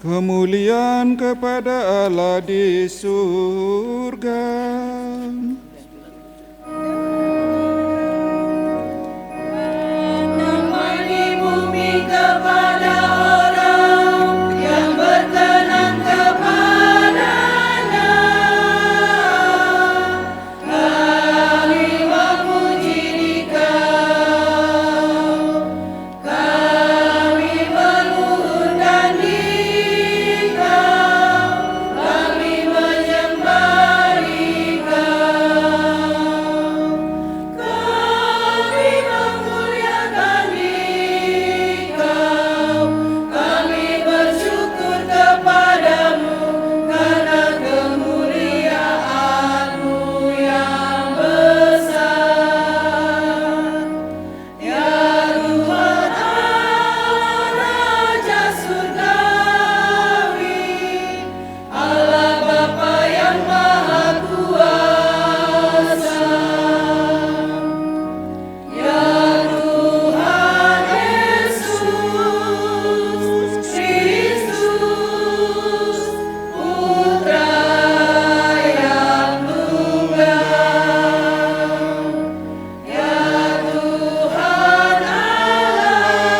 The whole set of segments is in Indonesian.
Kemuliaan kepada Allah di surga. Damai di bumi kepada orang yang berkenan kepadanya. Kami memuji Dikau, kami meluhurkan Dikau, kami menyembah Dikau, kami memuliakan Dikau, kami bersyukur kepadamu karena kemuliaan-Mu yang besar. Ya Tuhan Allah Raja Surgawi, Allah Bapa yang Maha Kuasa. Ya Tuhan Yesus Kristus, Putra yang tunggal. Ya Tuhan Allah,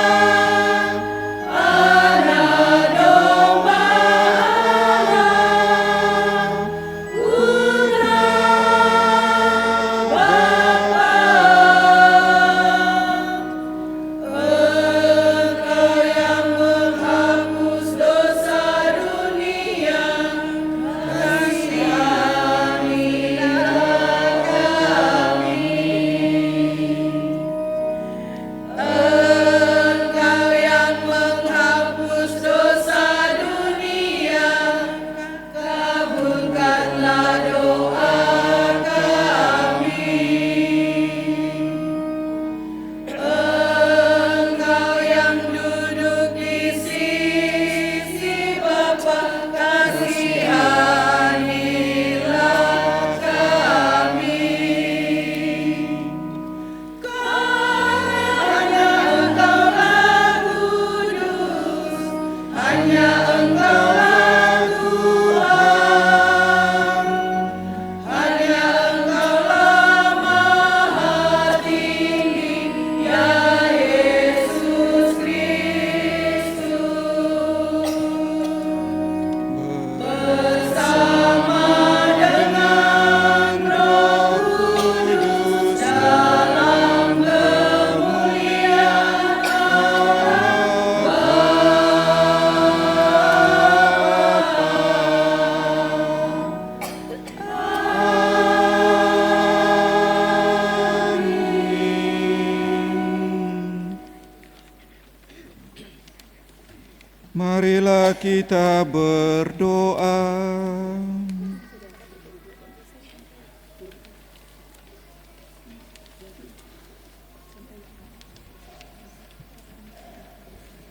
Anak Domba Allah, Putra Bapa. Engkau yang menghapus dosa dunia, kasihanilah kami. Engkau yang menghapus dosa dunia, kabulkanlah doa kami. Engkau yang duduk di sisi Bapa, kasihanilah kami. Hanya Engkaulah kudus, hanya Engkaulah Tuhan, hanya Engkaulah Maha Tinggi, ya Yesus Kristus. Bersama dengan Roh Kudus dalam kemuliaan Amin. Marilah kita berdoa.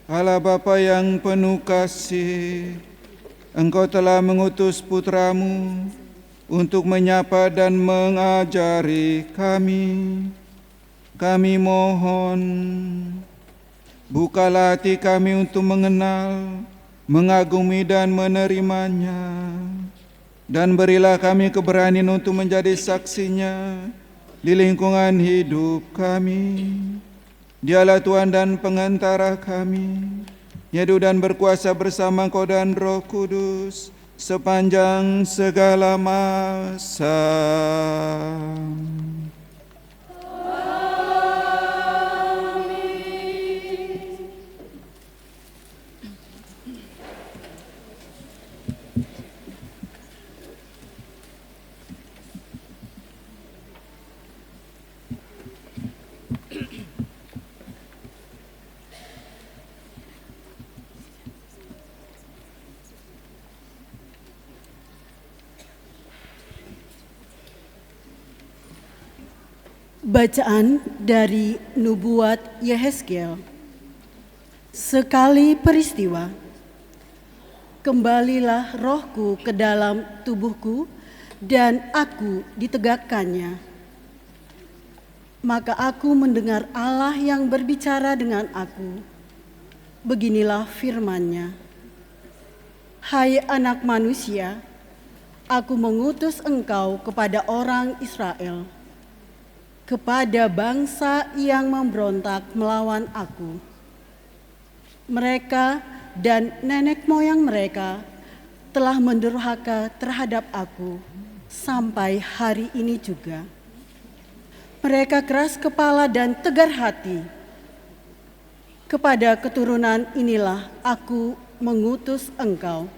Allah Bapa yang penuh kasih, Engkau telah mengutus putra-Mu untuk menyapa dan mengajari kami. Kami mohon, bukalah hati kami untuk mengenal, mengagumi dan menerimanya. Dan berilah kami keberanian untuk menjadi saksinya di lingkungan hidup kami. Dialah Tuhan dan pengantara kami, yang hidup dan berkuasa bersama Engkau dan Roh Kudus sepanjang segala masa. Bacaan dari Nubuat Yehezkiel. Sekali peristiwa, kembalilah rohku ke dalam tubuhku dan aku ditegakkannya. Maka aku mendengar Allah yang berbicara dengan aku. Beginilah firman-Nya. Hai anak manusia, aku mengutus engkau kepada orang Israel, kepada bangsa yang memberontak melawan aku. Mereka dan nenek moyang mereka telah mendurhaka terhadap aku sampai hari ini juga. Mereka keras kepala dan tegar hati. Kepada keturunan inilah aku mengutus engkau.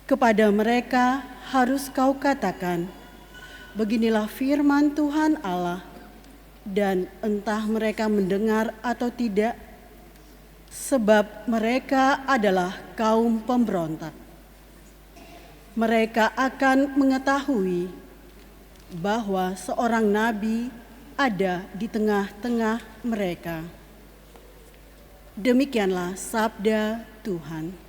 Kepada mereka harus kau katakan, beginilah firman Tuhan Allah, dan entah mereka mendengar atau tidak, sebab mereka adalah kaum pemberontak. Mereka akan mengetahui bahwa seorang nabi ada di tengah-tengah mereka. Demikianlah sabda Tuhan.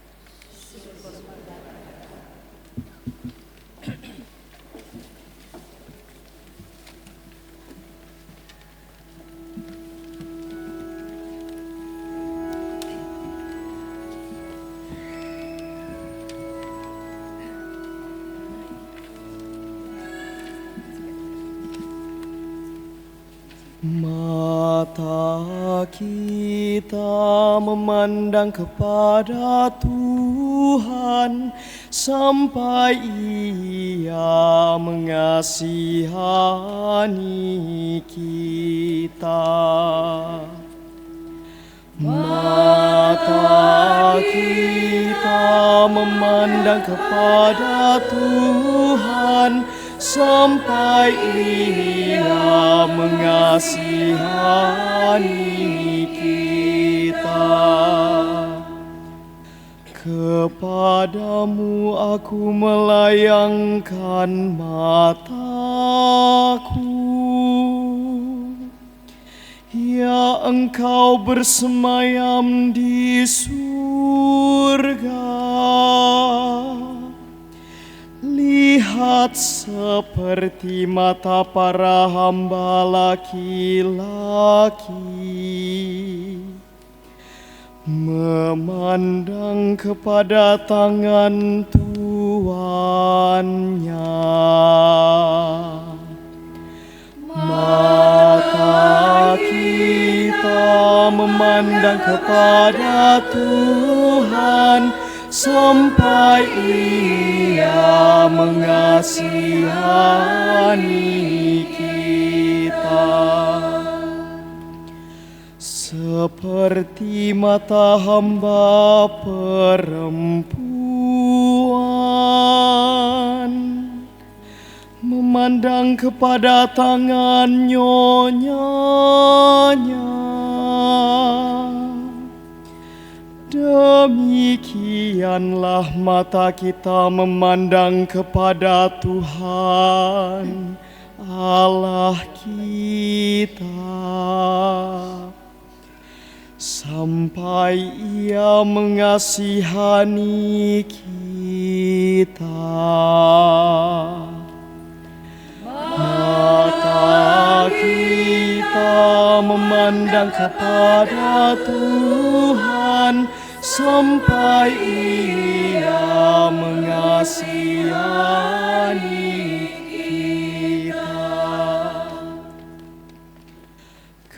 Mata kita memandang kepada Tuhan sampai Ia mengasihani kita. Mata kita memandang kepada Tuhan sampai Ia mengasihani kita. Kepadamu aku melayangkan mataku, ya Engkau bersemayam di surga. Lihat seperti mata para hamba laki-laki memandang kepada tangan tuannya. Mata kita memandang kepada Tuhan sampai Ia mengasihani kita. Seperti mata hamba perempuan memandang kepada tangan nyonyanya, demikianlah mata kita memandang kepada Tuhan Allah kita, sampai Ia mengasihani kita. Mata kita memandang kepada Tuhan sampai Ia mengasihani kita.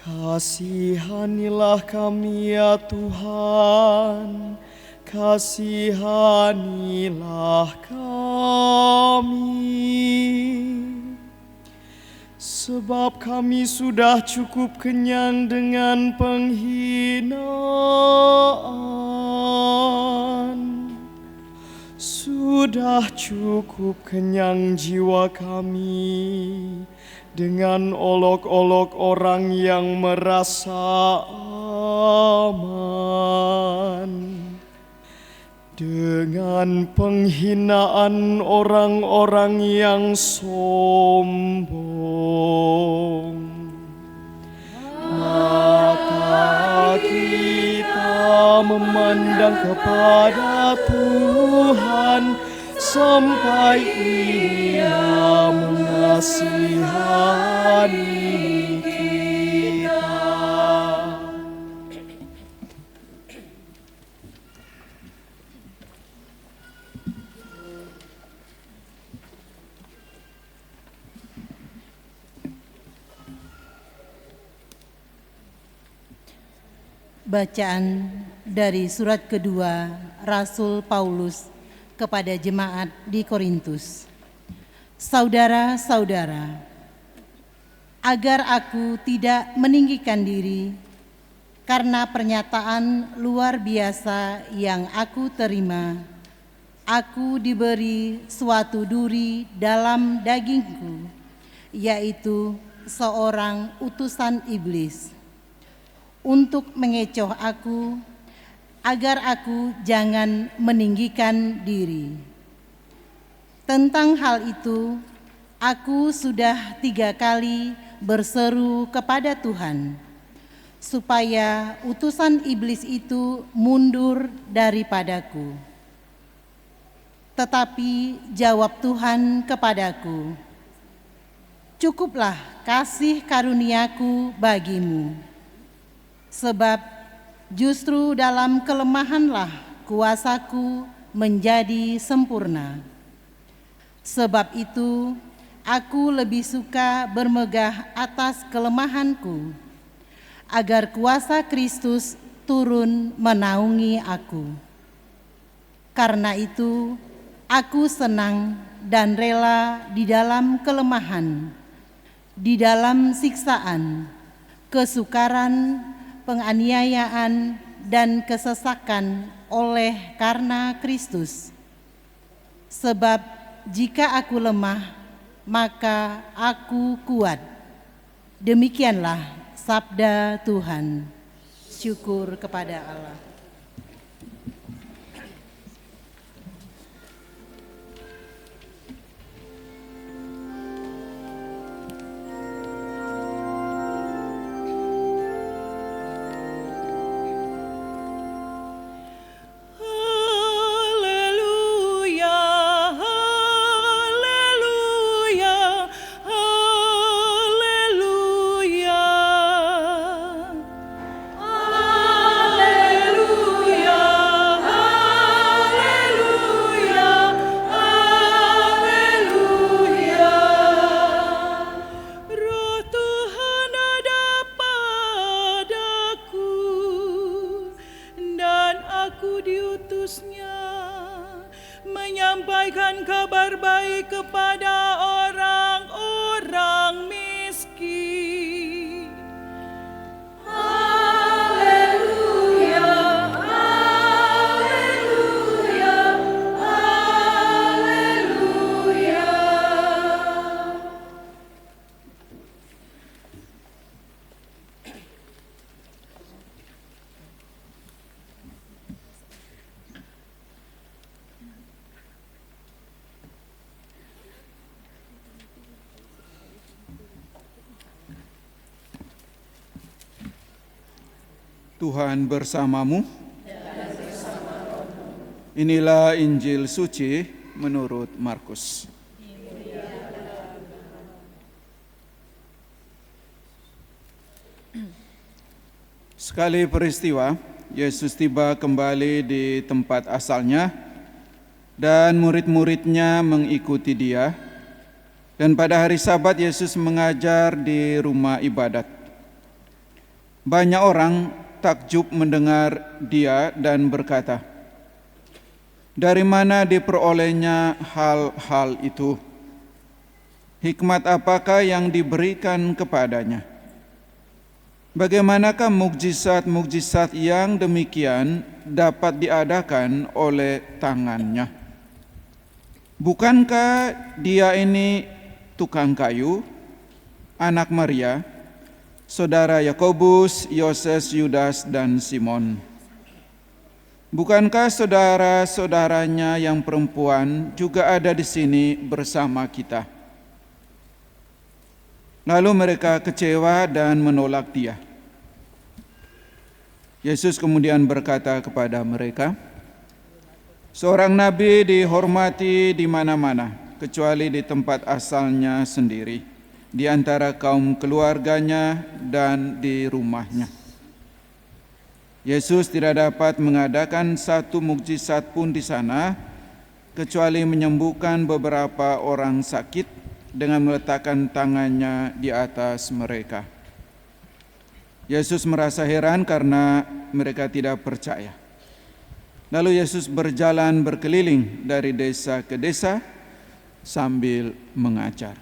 Kasihanilah kami ya Tuhan, kasihanilah kami, sebab kami sudah cukup kenyang dengan penghinaan. Sudah cukup kenyang jiwa kami dengan olok-olok orang yang merasa aman, dengan penghinaan orang-orang yang sombong. Mata kita memandang kepada Tuhan sampai Ia mengasihani kita. Bacaan dari surat kedua Rasul Paulus kepada jemaat di Korintus. Saudara-saudara, agar aku tidak meninggikan diri karena pernyataan luar biasa yang aku terima, aku diberi suatu duri dalam dagingku, yaitu seorang utusan iblis, untuk mengecoh aku, agar aku jangan meninggikan diri. Tentang hal itu, aku sudah 3 kali berseru kepada Tuhan, supaya utusan iblis itu mundur daripadaku. Tetapi jawab Tuhan kepadaku, "Cukuplah kasih karuniaku bagimu, sebab justru dalam kelemahanlah kuasaku menjadi sempurna. Sebab itu, aku lebih suka bermegah atas kelemahanku, agar kuasa Kristus turun menaungi aku. Karena itu, aku senang dan rela di dalam kelemahan, di dalam siksaan, kesukaran, penganiayaan, dan kesesakan oleh karena Kristus. Sebab jika aku lemah, maka aku kuat." Demikianlah sabda Tuhan. Syukur kepada Allah. menyampaikan kabar baik kepada orang-orang miskin. Haleluya, haleluya, haleluya. Tuhan bersamamu. Inilah Injil suci menurut Markus. Sekali peristiwa, Yesus tiba kembali di tempat asalnya dan murid-muridnya mengikuti dia. Dan pada hari Sabat Yesus mengajar di rumah ibadat. Banyak orang takjub mendengar dia dan berkata, "Dari mana diperolehnya hal-hal itu? Hikmat apakah yang diberikan kepadanya? Bagaimanakah mukjizat-mukjizat yang demikian dapat diadakan oleh tangannya? Bukankah dia ini tukang kayu, anak Maria, saudara Yakobus, Yoses, Yudas, dan Simon? Bukankah saudara-saudaranya yang perempuan juga ada di sini bersama kita?" Lalu mereka kecewa dan menolak dia. Yesus kemudian berkata kepada mereka, "Seorang nabi dihormati di mana-mana, kecuali di tempat asalnya sendiri, di antara kaum keluarganya dan di rumahnya." Yesus tidak dapat mengadakan satu mukjizat pun di sana, kecuali menyembuhkan beberapa orang sakit dengan meletakkan tangannya di atas mereka. Yesus merasa heran karena mereka tidak percaya. Lalu Yesus berjalan berkeliling dari desa ke desa sambil mengajar.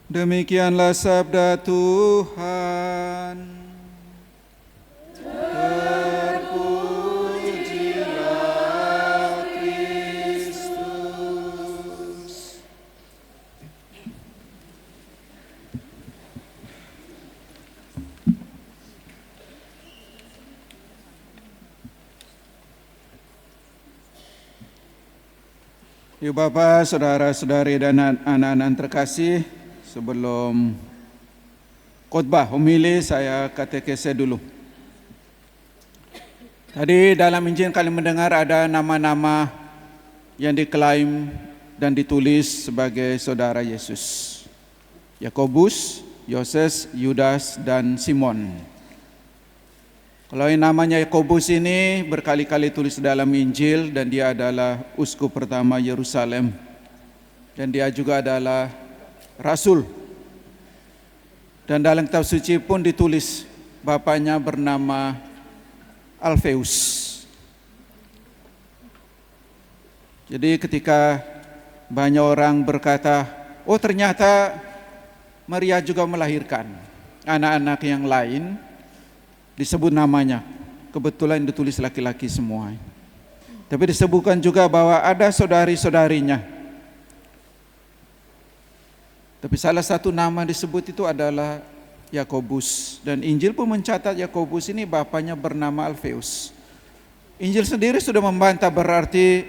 Demikianlah sabda Tuhan. Terpujilah Kristus. Ibu Bapak, saudara-saudari dan anak-anak terkasih, sebelum khotbah homili saya katekese dulu. Tadi dalam Injil kalian mendengar ada nama-nama yang diklaim dan ditulis sebagai saudara Yesus. Yakobus, Yoses, Yudas, dan Simon. Kalau yang namanya Yakobus ini berkali-kali tulis dalam Injil dan dia adalah uskup pertama Yerusalem. Dan dia juga adalah rasul. Dan dalam kitab suci pun ditulis bapaknya bernama Alfeus. Jadi ketika banyak orang berkata, oh ternyata Maria juga melahirkan anak-anak yang lain, disebut namanya, kebetulan ditulis laki-laki semua. Tapi disebutkan juga bahwa ada saudari-saudarinya. Tapi salah satu nama disebut itu adalah Yakobus. Dan Injil pun mencatat Yakobus ini bapaknya bernama Alfeus. Injil sendiri sudah membantah, berarti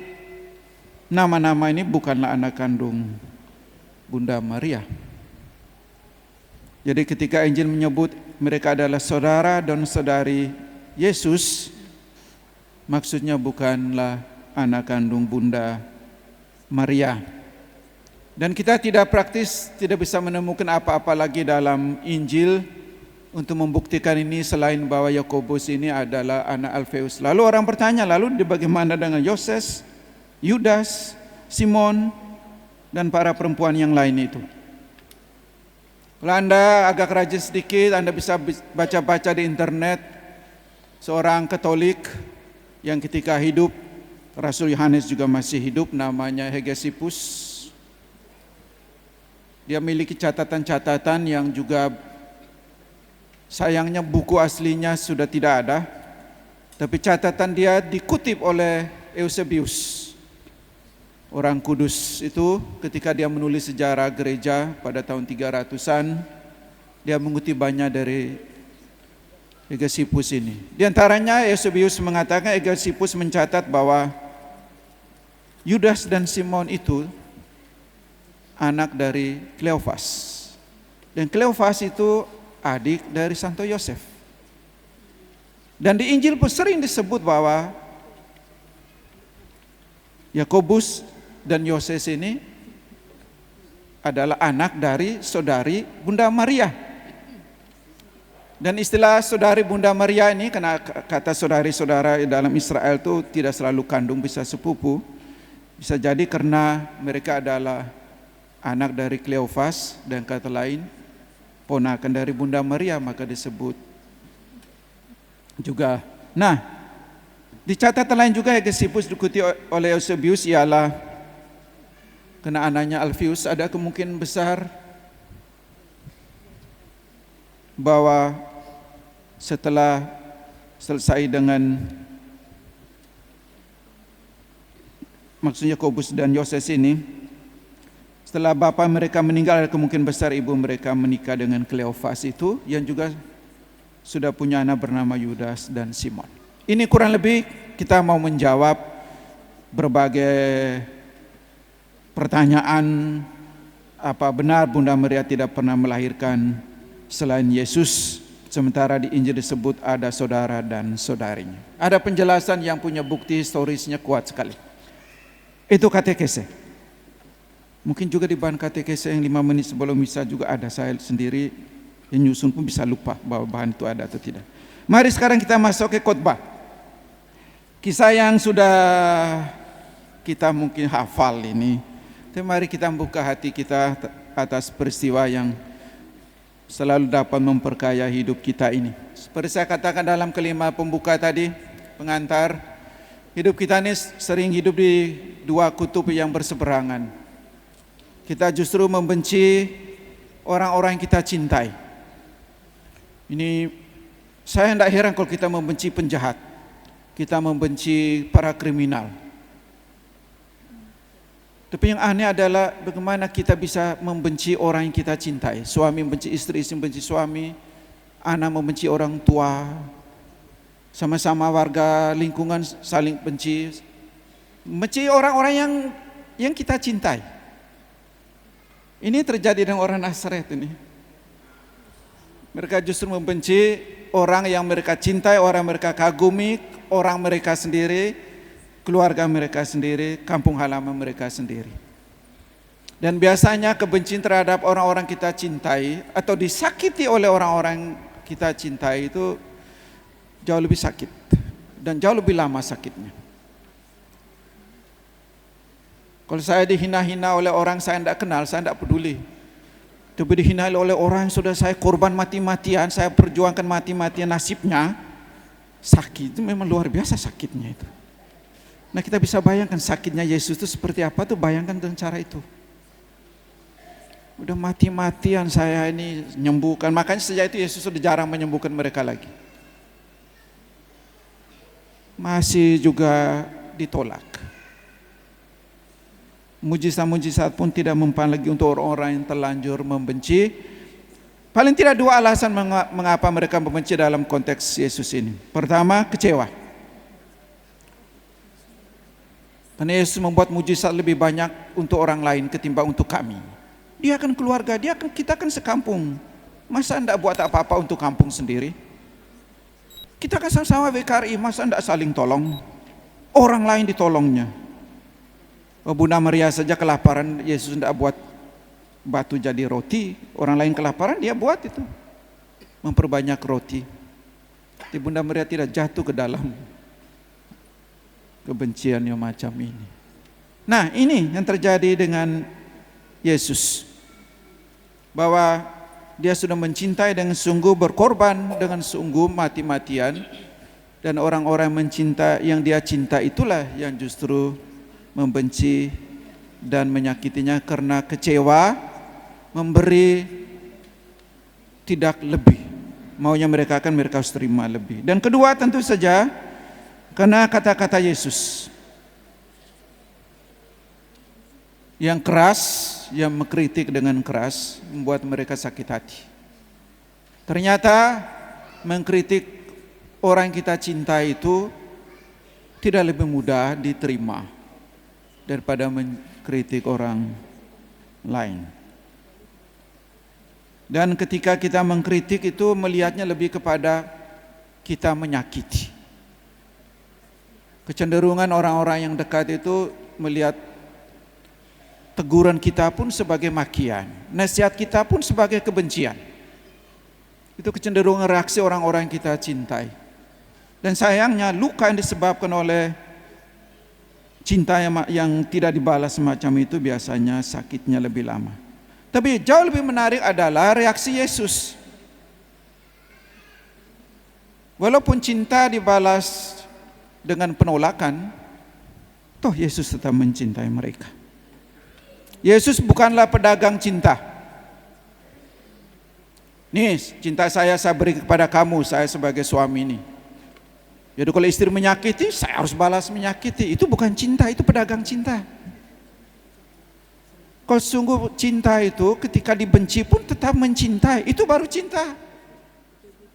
nama-nama ini bukanlah anak kandung Bunda Maria. Jadi ketika Injil menyebut mereka adalah saudara dan saudari Yesus, maksudnya bukanlah anak kandung Bunda Maria. Dan kita tidak praktis, tidak bisa menemukan apa-apa lagi dalam Injil untuk membuktikan ini selain bahwa Yakobus ini adalah anak Alfeus. Lalu orang bertanya, lalu bagaimana dengan Yoses, Yudas, Simon, dan para perempuan yang lain itu? Kalau Anda agak rajin sedikit, Anda bisa baca-baca di internet seorang Katolik yang ketika hidup, Rasul Yohanes juga masih hidup, namanya Hegesippus. Dia memiliki catatan-catatan yang juga sayangnya buku aslinya sudah tidak ada, tapi catatan dia dikutip oleh Eusebius, orang Kudus itu. Ketika dia menulis sejarah gereja pada tahun 300-an, dia mengutip banyak dari Hegesippus ini. Di antaranya Eusebius mengatakan, Hegesippus mencatat bahwa Yudas dan Simon itu anak dari Kleofas. Dan Kleofas itu adik dari Santo Yosef. Dan di Injil pun sering disebut bahwa Yakobus dan Yoses ini adalah anak dari saudari Bunda Maria. Dan istilah saudari Bunda Maria ini, karena kata saudari-saudara dalam Israel itu tidak selalu kandung, bisa sepupu. Bisa jadi karena mereka adalah anak dari Kleofas dan kata lain ponakan dari Bunda Maria, maka disebut juga. Nah, di catatan lain juga Hegesippus dikutip oleh Eusebius ialah karena anaknya Alfeus ada kemungkinan besar bahwa setelah selesai dengan maksudnya Yakobus dan Yoses ini, setelah bapak mereka meninggal, ada kemungkinan besar ibu mereka menikah dengan Kleofas itu, yang juga sudah punya anak bernama Yudas dan Simon. Ini kurang lebih kita mau menjawab berbagai pertanyaan, apa benar Bunda Maria tidak pernah melahirkan selain Yesus, sementara di Injil disebut ada saudara dan saudarinya. Ada penjelasan yang punya bukti historisnya kuat sekali. Itu katekese. Mungkin juga di bahan katekese yang 5 menit sebelum misa juga ada, saya sendiri yang nyusun pun bisa lupa bahwa bahan itu ada atau tidak. Mari sekarang kita masuk ke khotbah. Kisah yang sudah kita mungkin hafal ini. Tapi mari kita membuka hati kita atas peristiwa yang selalu dapat memperkaya hidup kita ini. Seperti saya katakan dalam kelima pembuka tadi, pengantar, hidup kita ini sering hidup di dua kutub yang berseberangan. Kita justru membenci orang-orang yang kita cintai. Ini saya tidak heran kalau kita membenci penjahat, kita membenci para kriminal. Tapi yang aneh adalah bagaimana kita bisa membenci orang yang kita cintai. Suami membenci istri, istri membenci suami, anak membenci orang tua, sama-sama warga lingkungan saling benci. Benci orang-orang yang kita cintai. Ini terjadi dengan orang Nazaret ini. Mereka justru membenci orang yang mereka cintai, orang yang mereka kagumi, orang mereka sendiri, keluarga mereka sendiri, kampung halaman mereka sendiri. Dan biasanya kebencian terhadap orang-orang kita cintai atau disakiti oleh orang-orang kita cintai itu jauh lebih sakit dan jauh lebih lama sakitnya. Kalau saya dihina-hina oleh orang saya tidak kenal, saya tidak peduli. Tapi dihina oleh orang yang sudah saya korban mati-matian, saya perjuangkan mati-matian nasibnya, sakit itu memang luar biasa sakitnya itu. Nah kita bisa bayangkan sakitnya Yesus itu seperti apa tuh, bayangkan dengan cara itu. Udah mati-matian saya ini menyembuhkan, makanya sejak itu Yesus sudah jarang menyembuhkan mereka lagi. Masih juga ditolak. Mujizat-mujizat pun tidak mempan lagi untuk orang-orang yang terlanjur membenci. Paling tidak dua alasan mengapa mereka membenci dalam konteks Yesus ini. Pertama, kecewa. Karena Yesus membuat mujizat lebih banyak untuk orang lain ketimbang untuk kami. Dia kan keluarga, kita kan sekampung. Masa enggak buat apa-apa untuk kampung sendiri? Kita kan sama-sama WKRI, masa enggak saling tolong? Orang lain ditolongnya. Bunda Maria saja kelaparan, Yesus enggak buat batu jadi roti. Orang lain kelaparan, dia buat itu. Memperbanyak roti. Tapi Bunda Maria tidak jatuh ke dalam kebencian yang macam ini. Nah ini yang terjadi dengan Yesus. Bahwa dia sudah mencintai dengan sungguh, berkorban dengan sungguh mati-matian. Dan orang-orang mencinta yang dia cinta itulah yang justru membenci dan menyakitinya karena kecewa, memberi tidak lebih. Maunya mereka kan mereka harus terima lebih. Dan kedua tentu saja karena kata-kata Yesus yang keras, yang mengkritik dengan keras membuat mereka sakit hati. Ternyata mengkritik orang yang kita cintai itu tidak lebih mudah diterima daripada mengkritik orang lain. Dan ketika kita mengkritik itu melihatnya lebih kepada kita menyakiti. Kecenderungan orang-orang yang dekat itu melihat teguran kita pun sebagai makian, nasihat kita pun sebagai kebencian. Itu kecenderungan reaksi orang-orang yang kita cintai. Dan sayangnya luka yang disebabkan oleh cinta yang tidak dibalas semacam itu biasanya sakitnya lebih lama. Tapi jauh lebih menarik adalah reaksi Yesus. Walaupun cinta dibalas dengan penolakan, toh Yesus tetap mencintai mereka. Yesus bukanlah pedagang cinta. Nih, cinta saya beri kepada kamu, saya sebagai suami ini. Jadi kalau istri menyakiti, saya harus balas menyakiti. Itu bukan cinta, itu pedagang cinta. Kalau sungguh cinta itu ketika dibenci pun tetap mencintai, itu baru cinta.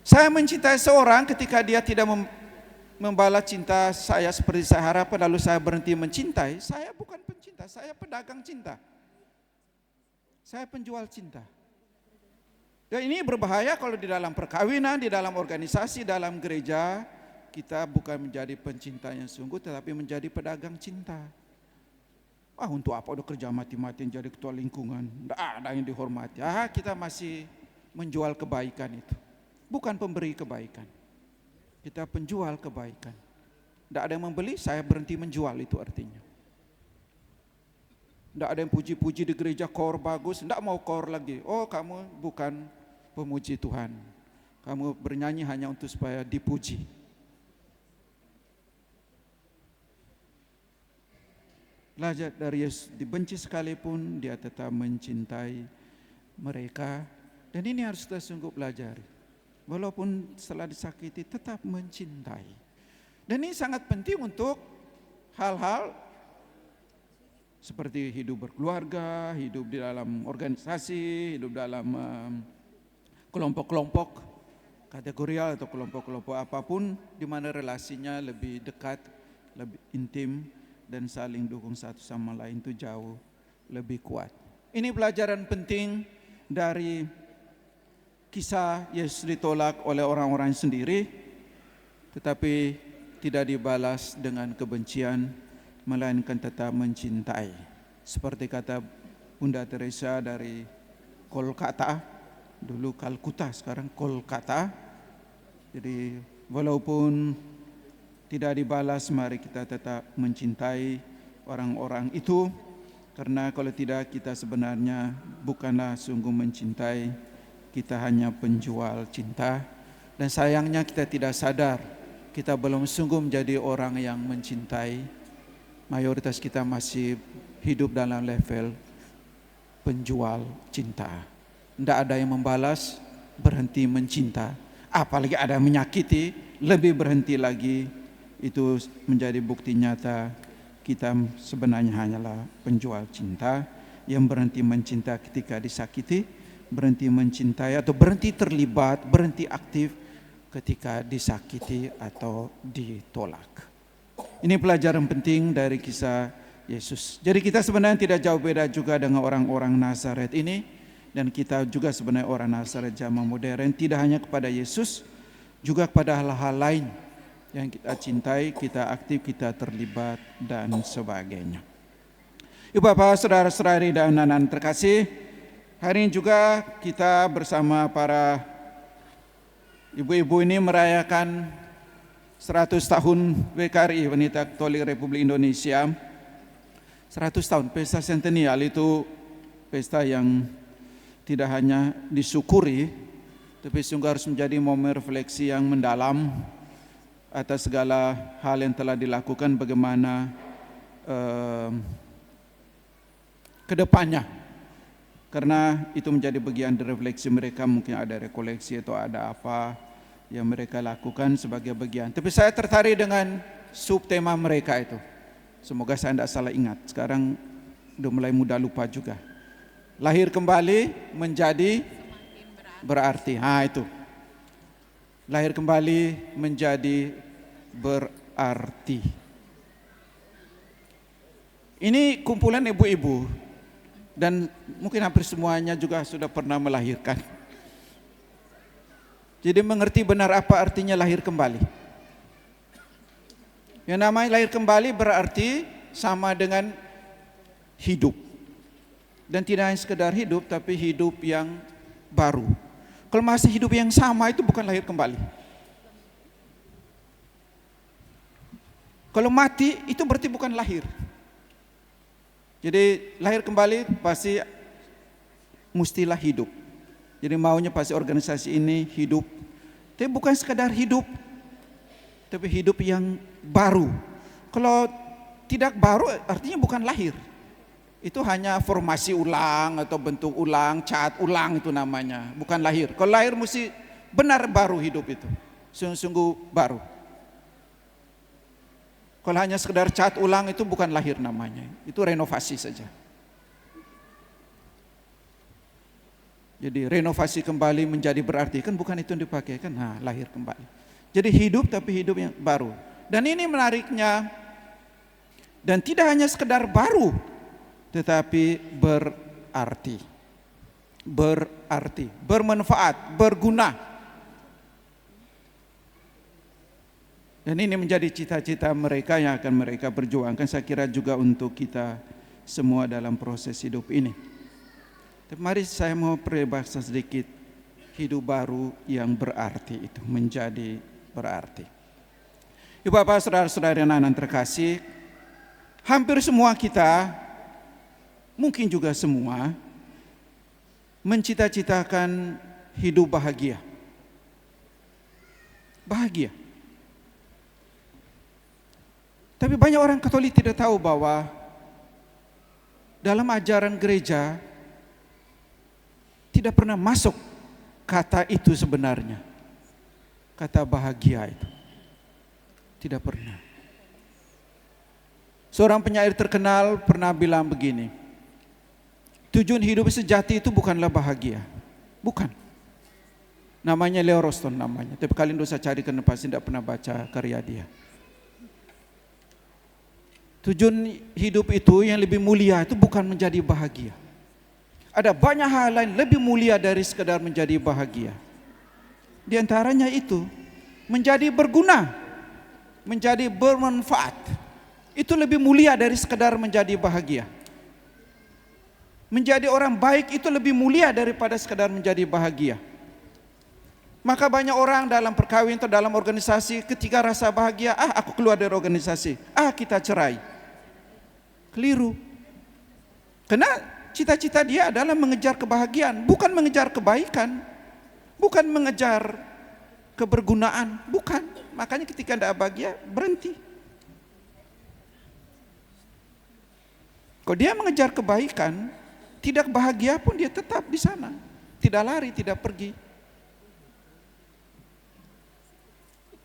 Saya mencintai seorang ketika dia tidak membalas cinta saya seperti saya harapkan, lalu saya berhenti mencintai. Saya bukan pencinta, saya pedagang cinta. Saya penjual cinta. Dan ini berbahaya kalau di dalam perkawinan, di dalam organisasi, dalam gereja. Kita bukan menjadi pencinta yang sungguh, tetapi menjadi pedagang cinta. Untuk apa udah kerja mati-matian jadi ketua lingkungan, tidak ada yang dihormati. Kita masih menjual kebaikan itu, bukan pemberi kebaikan. Kita penjual kebaikan. Tidak ada yang membeli, saya berhenti menjual, itu artinya. Tidak ada yang puji-puji di gereja, kor bagus, tidak mau kor lagi. Oh kamu bukan pemuji Tuhan. Kamu bernyanyi hanya untuk supaya dipuji. Belajar dari Yesus, dibenci sekalipun dia tetap mencintai mereka. Dan ini harus kita sungguh pelajari. Walaupun setelah disakiti tetap mencintai. Dan ini sangat penting untuk hal-hal seperti hidup berkeluarga, hidup di dalam organisasi, hidup dalam kelompok-kelompok kategorial atau kelompok-kelompok apapun di mana relasinya lebih dekat, lebih intim, dan saling dukung satu sama lain itu jauh lebih kuat. Ini pelajaran penting dari kisah Yesus ditolak oleh orang-orang sendiri, tetapi tidak dibalas dengan kebencian, melainkan tetap mencintai. Seperti kata Bunda Teresa dari Kolkata, dulu Kalkuta, sekarang Kolkata. Jadi walaupun tidak dibalas, mari kita tetap mencintai orang-orang itu, karena kalau tidak kita sebenarnya bukanlah sungguh mencintai, kita hanya penjual cinta. Dan sayangnya kita tidak sadar, kita belum sungguh menjadi orang yang mencintai. Mayoritas kita masih hidup dalam level penjual cinta. Tidak ada yang membalas, berhenti mencinta. Apalagi ada yang menyakiti, lebih berhenti lagi. Itu menjadi bukti nyata kita sebenarnya hanyalah penjual cinta yang berhenti mencinta ketika disakiti, berhenti mencintai atau berhenti terlibat, berhenti aktif ketika disakiti atau ditolak. Ini pelajaran penting dari kisah Yesus. Jadi kita sebenarnya tidak jauh beda juga dengan orang-orang Nazaret ini, dan kita juga sebenarnya orang Nazaret zaman modern, tidak hanya kepada Yesus, juga kepada hal-hal lain yang kita cintai, kita aktif, kita terlibat, dan sebagainya. Ibu bapak, saudara-saudari dan anak-anak terkasih, hari ini juga kita bersama para ibu-ibu ini merayakan 100 tahun WKRI, Wanita Katolik Republik Indonesia. 100 tahun, pesta sentenial itu pesta yang tidak hanya disyukuri, tapi sungguh harus menjadi momen refleksi yang mendalam atas segala hal yang telah dilakukan, bagaimana ke depannya. Karena itu menjadi bagian dari refleksi mereka, mungkin ada rekoleksi atau ada apa yang mereka lakukan sebagai bagian. Tapi saya tertarik dengan subtema mereka itu. Semoga saya tidak salah ingat. Sekarang udah mulai mudah lupa juga. Lahir kembali menjadi berarti. Itu. Lahir kembali menjadi berarti. Ini kumpulan ibu-ibu, dan mungkin hampir semuanya juga sudah pernah melahirkan. Jadi mengerti benar apa artinya lahir kembali. Yang namanya lahir kembali berarti sama dengan hidup. Dan tidak hanya sekedar hidup, tapi hidup yang baru. Kalau masih hidup yang sama itu bukan lahir kembali. Kalau mati itu berarti bukan lahir. Jadi lahir kembali pasti mustilah hidup. Jadi maunya pasti organisasi ini hidup. Tapi bukan sekadar hidup, tapi hidup yang baru. Kalau tidak baru artinya bukan lahir. Itu hanya formasi ulang atau bentuk ulang, cat ulang itu namanya, bukan lahir. Kalau lahir mesti benar baru hidup itu, sungguh-sungguh baru. Kalau hanya sekedar cat ulang itu bukan lahir namanya, itu renovasi saja. Jadi renovasi kembali menjadi berarti, kan bukan itu yang dipakai kan, lahir kembali. Jadi hidup tapi hidup yang baru. Dan ini menariknya, dan tidak hanya sekedar baru, tetapi berarti, bermanfaat, berguna. Dan ini menjadi cita-cita mereka yang akan mereka perjuangkan, saya kira juga untuk kita semua dalam proses hidup ini. Tapi mari saya mau berbahasa sedikit, hidup baru yang berarti itu menjadi berarti. Ibu bapak, saudara-saudari dan anak terkasih, hampir semua kita, mungkin juga semua, mencita-citakan hidup bahagia. Bahagia. Tapi banyak orang Katolik tidak tahu bahwa dalam ajaran gereja tidak pernah masuk kata itu sebenarnya. Kata bahagia itu. Tidak pernah. Seorang penyair terkenal pernah bilang begini, tujuan hidup sejati itu bukanlah bahagia. Bukan. Namanya Leo Roston namanya. Tapi kalian dosa cari karena pasti tidak pernah baca karya dia. Tujuan hidup itu yang lebih mulia itu bukan menjadi bahagia. Ada banyak hal lain lebih mulia dari sekadar menjadi bahagia. Di antaranya itu menjadi berguna, menjadi bermanfaat. Itu lebih mulia dari sekadar menjadi bahagia. Menjadi orang baik itu lebih mulia daripada sekadar menjadi bahagia. Maka banyak orang dalam perkawinan atau dalam organisasi ketika rasa bahagia, aku keluar dari organisasi, kita cerai. Keliru. Karena cita-cita dia adalah mengejar kebahagiaan, bukan mengejar kebaikan, bukan mengejar kebergunaan, bukan. Makanya ketika tidak bahagia, berhenti. Kalau dia mengejar kebaikan, tidak bahagia pun dia tetap di sana, tidak lari, tidak pergi.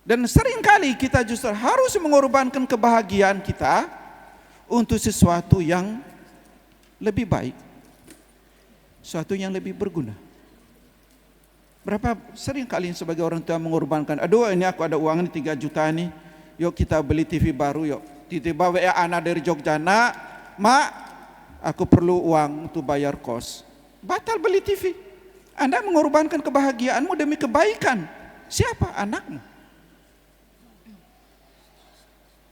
Dan seringkali kita justru harus mengorbankan kebahagiaan kita untuk sesuatu yang lebih baik, sesuatu yang lebih berguna. Berapa sering kali sebagai orang tua mengorbankan, ini aku ada uang ini 3 juta nih, yuk kita beli TV baru yuk. Tiba-tiba WA anak dari Jogja, Mak, aku perlu uang untuk bayar kos. Batal beli TV. Anda mengorbankan kebahagiaanmu demi kebaikan. Siapa? Anakmu.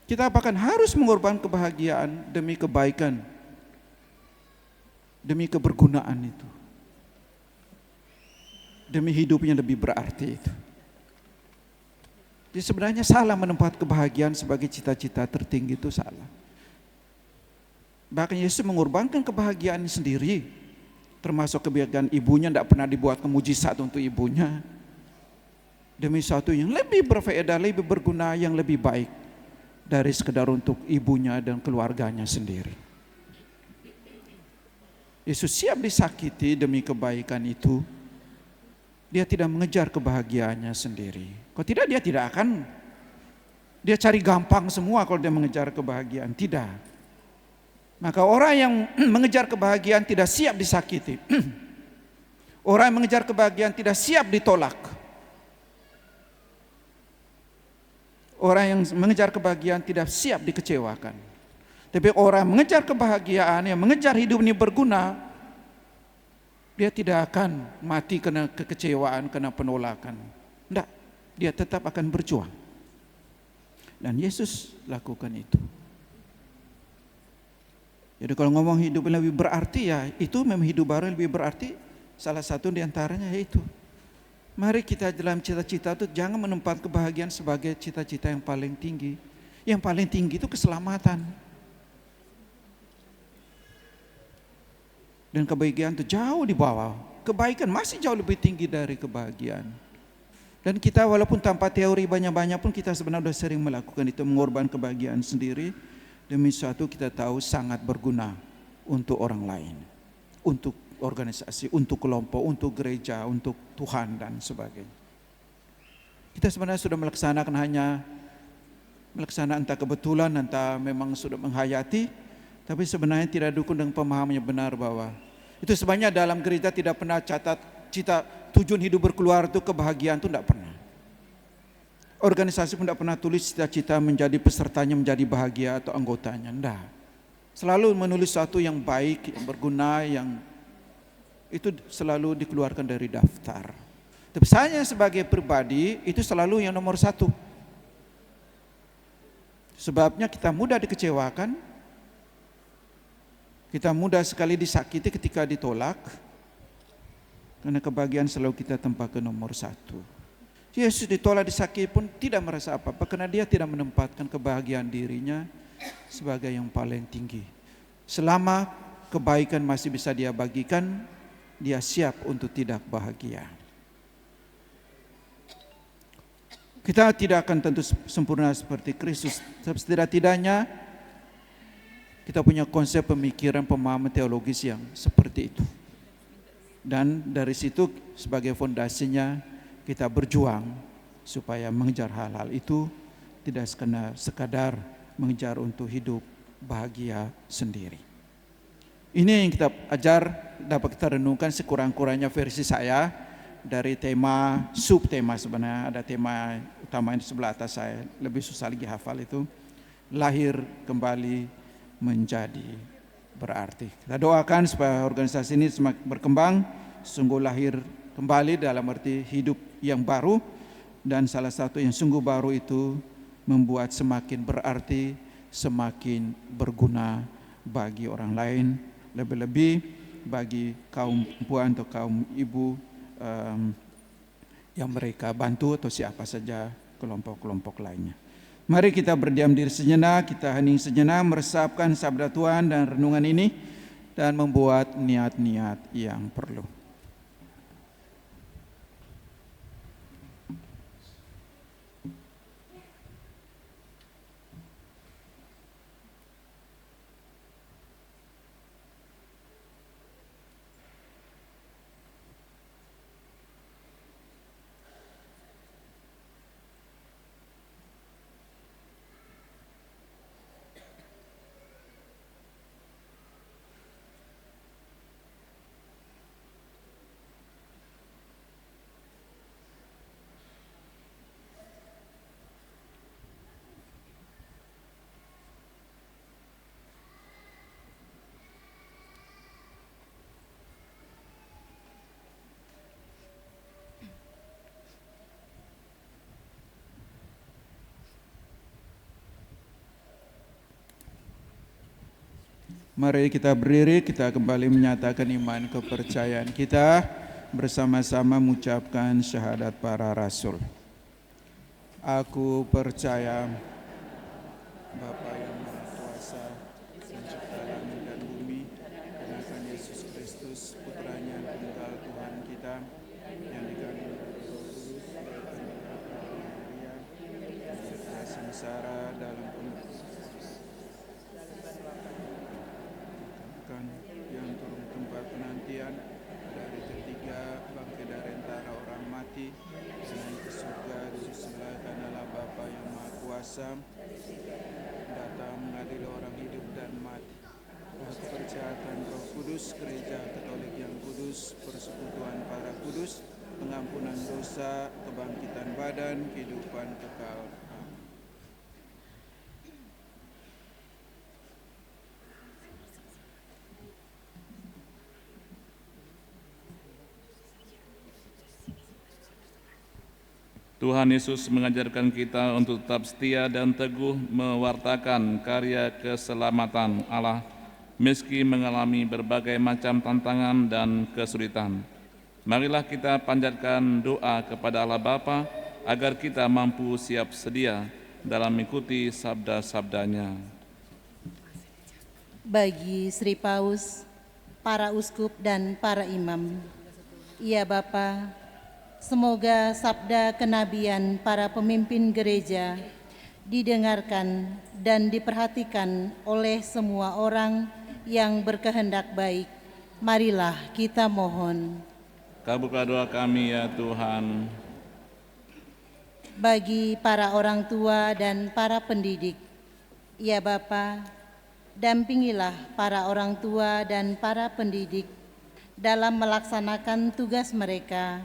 Kita bahkan harus mengorbankan kebahagiaan demi kebaikan, demi kebergunaan itu, demi hidup yang lebih berarti itu. Jadi sebenarnya salah menempatkan kebahagiaan sebagai cita-cita tertinggi, itu salah. Bahkan Yesus mengorbankan kebahagiaan sendiri, termasuk kebahagiaan ibunya, tidak pernah dibuat mujizat untuk ibunya, demi sesuatu yang lebih berfaedah, lebih berguna, yang lebih baik dari sekedar untuk ibunya dan keluarganya sendiri. Yesus siap disakiti demi kebaikan itu. Dia tidak mengejar kebahagiaannya sendiri. Kalau tidak, dia tidak akan, dia cari gampang semua kalau dia mengejar kebahagiaan. Tidak. Maka orang yang mengejar kebahagiaan tidak siap disakiti. Orang yang mengejar kebahagiaan tidak siap ditolak. Orang yang mengejar kebahagiaan tidak siap dikecewakan. Tapi orang yang mengejar kebahagiaan, yang mengejar hidup ini berguna, dia tidak akan mati karena kekecewaan, karena penolakan. Tidak, dia tetap akan berjuang. Dan Yesus lakukan itu. Jadi kalau ngomong hidup yang lebih berarti, ya itu memang hidup baru yang lebih berarti. Salah satu diantaranya yaitu, mari kita dalam cita-cita itu jangan menempatkan kebahagiaan sebagai cita-cita yang paling tinggi. Yang paling tinggi itu keselamatan. Dan kebahagiaan itu jauh di bawah. Kebaikan masih jauh lebih tinggi dari kebahagiaan. Dan kita walaupun tanpa teori banyak-banyak pun kita sebenarnya sudah sering melakukan itu, mengorbankan kebahagiaan sendiri demi suatu kita tahu sangat berguna untuk orang lain, untuk organisasi, untuk kelompok, untuk gereja, untuk Tuhan dan sebagainya. Kita sebenarnya sudah melaksanakan entah kebetulan, entah memang sudah menghayati, tapi sebenarnya tidak dukung dengan pemahaman yang benar bahwa itu sebenarnya dalam gereja tidak pernah catat cita tujuan hidup berkeluarga itu kebahagiaan, itu tidak pernah. Organisasi pun tidak pernah tulis cita-cita menjadi pesertanya menjadi bahagia atau anggotanya, tidak. Selalu menulis sesuatu yang baik, yang berguna, yang itu selalu dikeluarkan dari daftar. Tapi saya sebagai pribadi itu selalu yang nomor 1. Sebabnya kita mudah dikecewakan, kita mudah sekali disakiti ketika ditolak, karena kebahagiaan selalu kita tempatkan nomor 1. Yesus ditolak, disakiti pun tidak merasa apa-apa, karena dia tidak menempatkan kebahagiaan dirinya sebagai yang paling tinggi. Selama kebaikan masih bisa dia bagikan, dia siap untuk tidak bahagia. Kita tidak akan tentu sempurna seperti Kristus, setidak-tidaknya kita punya konsep pemikiran, pemahaman teologis yang seperti itu. Dan dari situ sebagai fondasinya kita berjuang supaya mengejar hal-hal itu, tidak sekadar mengejar untuk hidup bahagia sendiri. Ini yang kita ajar, dapat kita renungkan sekurang-kurangnya versi saya dari tema, subtema sebenarnya, ada tema utama di sebelah atas saya, lebih susah lagi hafal itu, lahir kembali menjadi berarti. Kita doakan supaya organisasi ini semakin berkembang, sungguh lahir kembali dalam arti hidup yang baru, dan salah satu yang sungguh baru itu membuat semakin berarti, semakin berguna bagi orang lain, lebih-lebih bagi kaum perempuan atau kaum ibu yang mereka bantu atau siapa saja kelompok-kelompok lainnya. Mari kita berdiam diri sejenak, kita hening sejenak, meresapkan sabda Tuhan dan renungan ini, dan membuat niat-niat yang perlu. Mari kita berdiri, kita kembali menyatakan iman kepercayaan kita, bersama-sama mengucapkan syahadat para rasul. Aku percaya Bapa yang Maha Kuasa, pencipta langit dan bumi, dan akan Yesus Kristus, putranya yang tunggal Tuhan kita, yang dikandung dari Roh Kudus, Maria, serta sengsara dalam yang turun tempat penantian, dari ketiga bangkit dari antara orang mati, dan ke surga di sebelah kanan Allah Bapa yang Maha Kuasa, datang mengadili orang hidup dan mati. Aku percaya akan Roh Kudus, Gereja Katolik yang kudus, persekutuan para kudus, pengampunan dosa, kebangkitan badan, kehidupan kekal. Tuhan Yesus mengajarkan kita untuk tetap setia dan teguh mewartakan karya keselamatan Allah meski mengalami berbagai macam tantangan dan kesulitan. Marilah kita panjatkan doa kepada Allah Bapa agar kita mampu siap sedia dalam mengikuti sabda-sabdanya. Bagi Sri Paus, para uskup dan para imam, ya Bapa, semoga sabda kenabian para pemimpin gereja didengarkan dan diperhatikan oleh semua orang yang berkehendak baik. Marilah kita mohon. Kabulkanlah doa kami ya Tuhan. Bagi para orang tua dan para pendidik, ya Bapa, dampingilah para orang tua dan para pendidik dalam melaksanakan tugas mereka,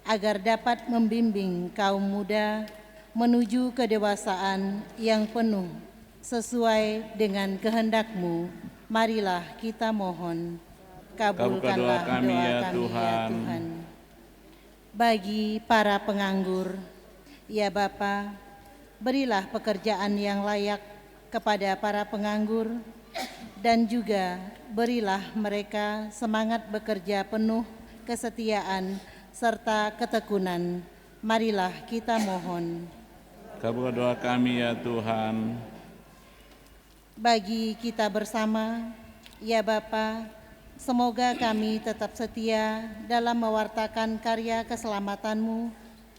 agar dapat membimbing kaum muda menuju kedewasaan yang penuh sesuai dengan kehendak-Mu. Marilah kita mohon. Kabulkanlah doa kami ya Tuhan. Bagi para penganggur, ya Bapa, berilah pekerjaan yang layak kepada para penganggur, dan juga berilah mereka semangat bekerja penuh kesetiaan serta ketekunan. Marilah kita mohon. Kabulkanlah doa kami ya Tuhan. Bagi kita bersama, ya Bapa, semoga kami tetap setia dalam mewartakan karya keselamatan-Mu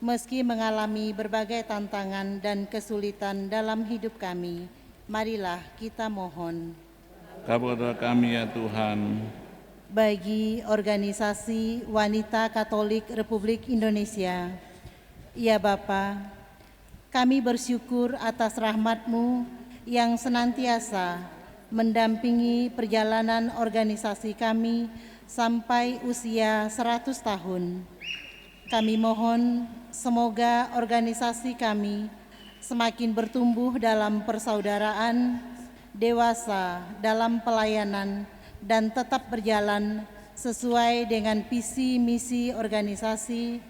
Meski mengalami berbagai tantangan dan kesulitan dalam hidup kami, marilah kita mohon. Kabulkan doa kami ya Tuhan. Bagi Organisasi Wanita Katolik Republik Indonesia, ya Bapa, kami bersyukur atas rahmat-Mu yang senantiasa mendampingi perjalanan organisasi kami sampai usia 100 tahun. Kami mohon semoga organisasi kami semakin bertumbuh dalam persaudaraan, dewasa dalam pelayanan, dan tetap berjalan sesuai dengan visi misi organisasi,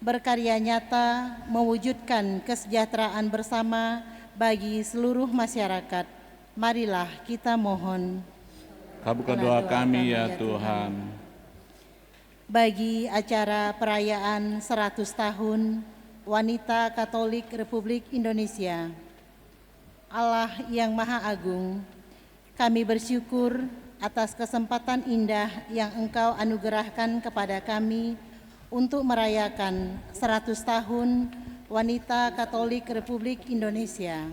berkarya nyata mewujudkan kesejahteraan bersama bagi seluruh masyarakat. Marilah kita mohon. Kabulkan doa kami ya Tuhan. Bagi acara perayaan 100 tahun Wanita Katolik Republik Indonesia, Allah yang Maha Agung, kami bersyukur atas kesempatan indah yang Engkau anugerahkan kepada kami untuk merayakan 100 tahun Wanita Katolik Republik Indonesia.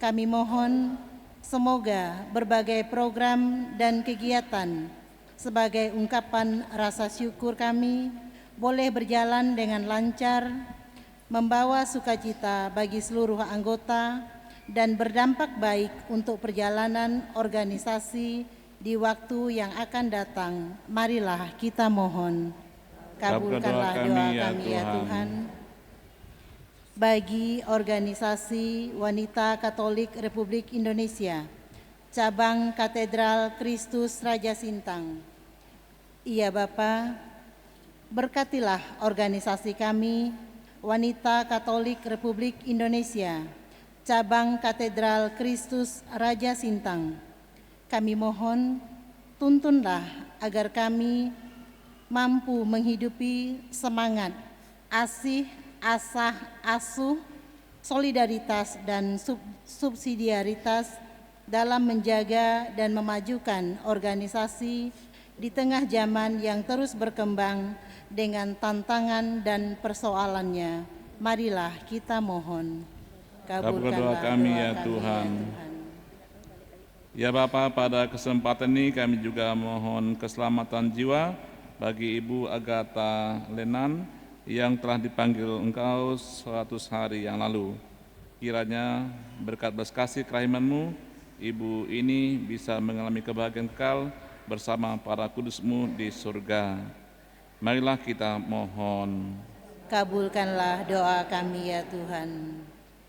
Kami mohon semoga berbagai program dan kegiatan sebagai ungkapan rasa syukur kami boleh berjalan dengan lancar, membawa sukacita bagi seluruh anggota, dan berdampak baik untuk perjalanan organisasi di waktu yang akan datang. Marilah kita mohon. Kabulkanlah doa kami ya Tuhan. Bagi Organisasi Wanita Katolik Republik Indonesia, Cabang Katedral Kristus Raja Sintang, iya Bapa, berkatilah organisasi kami, Wanita Katolik Republik Indonesia, Cabang Katedral Kristus Raja Sintang. Kami mohon, tuntunlah agar kami mampu menghidupi semangat, asih, asah, asuh, solidaritas, dan subsidiaritas dalam menjaga dan memajukan organisasi di tengah zaman yang terus berkembang dengan tantangan dan persoalannya. Marilah kita mohon. Kabulkanlah doa kami ya Tuhan. Ya Bapa, pada kesempatan ini kami juga mohon keselamatan jiwa bagi Ibu Agatha Lenan yang telah dipanggil Engkau 100 hari yang lalu. Kiranya berkat belas kasih kerahiman-Mu, Ibu ini bisa mengalami kebahagiaan kekal bersama para kudus-Mu di surga. Marilah kita mohon. Kabulkanlah doa kami ya Tuhan.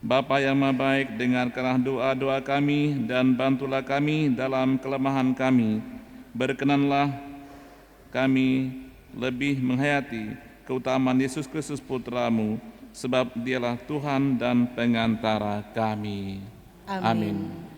Bapa yang Maha Baik, dengarkanlah doa-doa kami dan bantulah kami dalam kelemahan kami. Berkenanlah kami lebih menghayati keutamaan Yesus Kristus Putra-Mu, sebab Dialah Tuhan dan pengantara kami. Amin. Amin.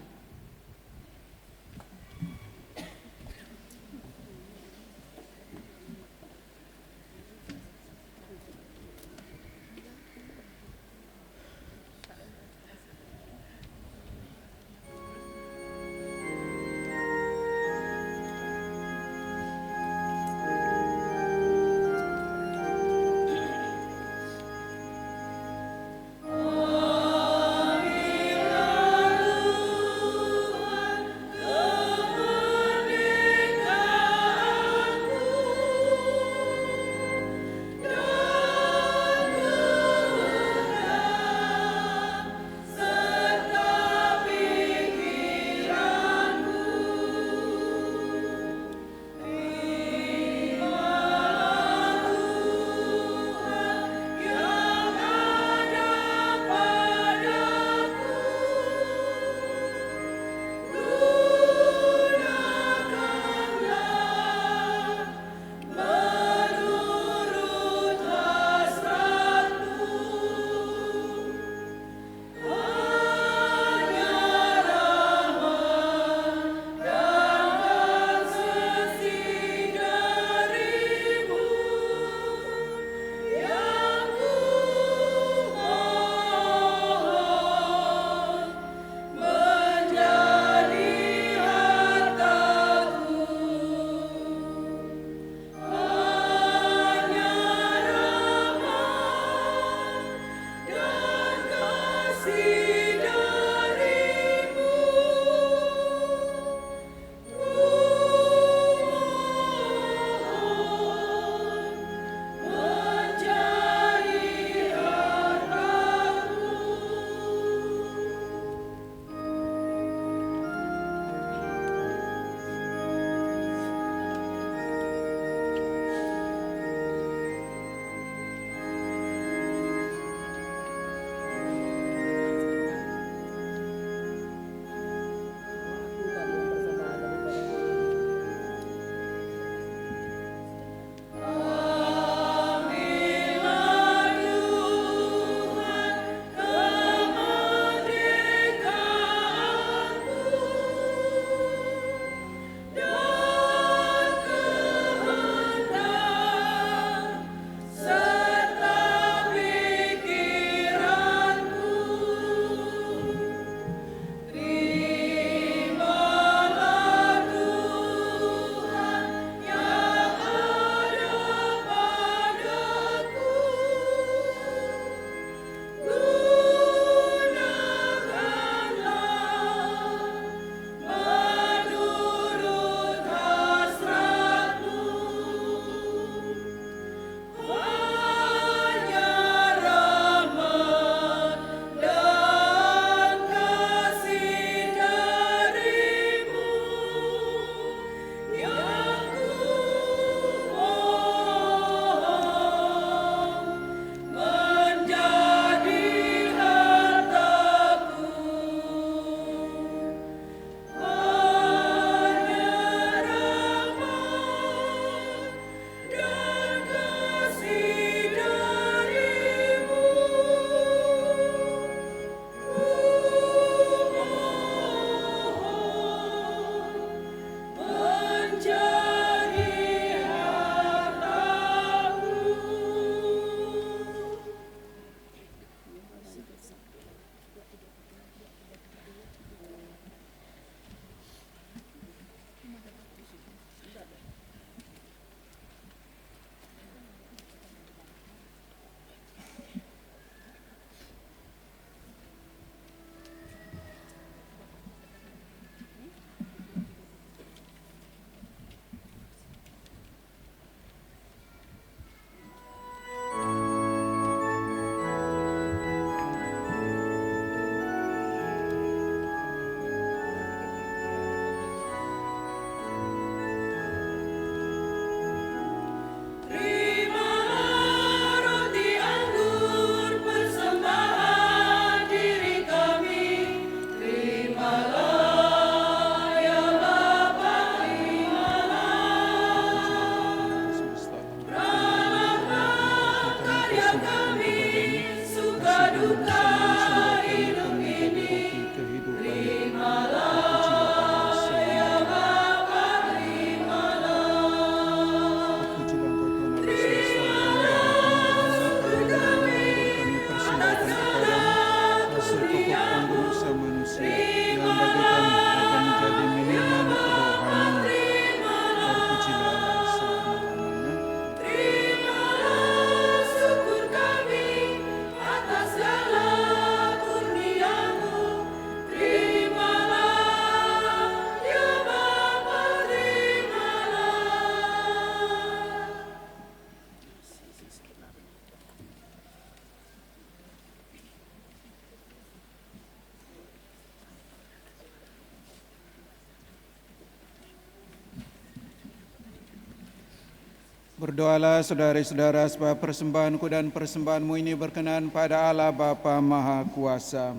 Berdoalah saudara-saudara supaya persembahanku dan persembahanmu ini berkenan pada Allah Bapa Maha Kuasa.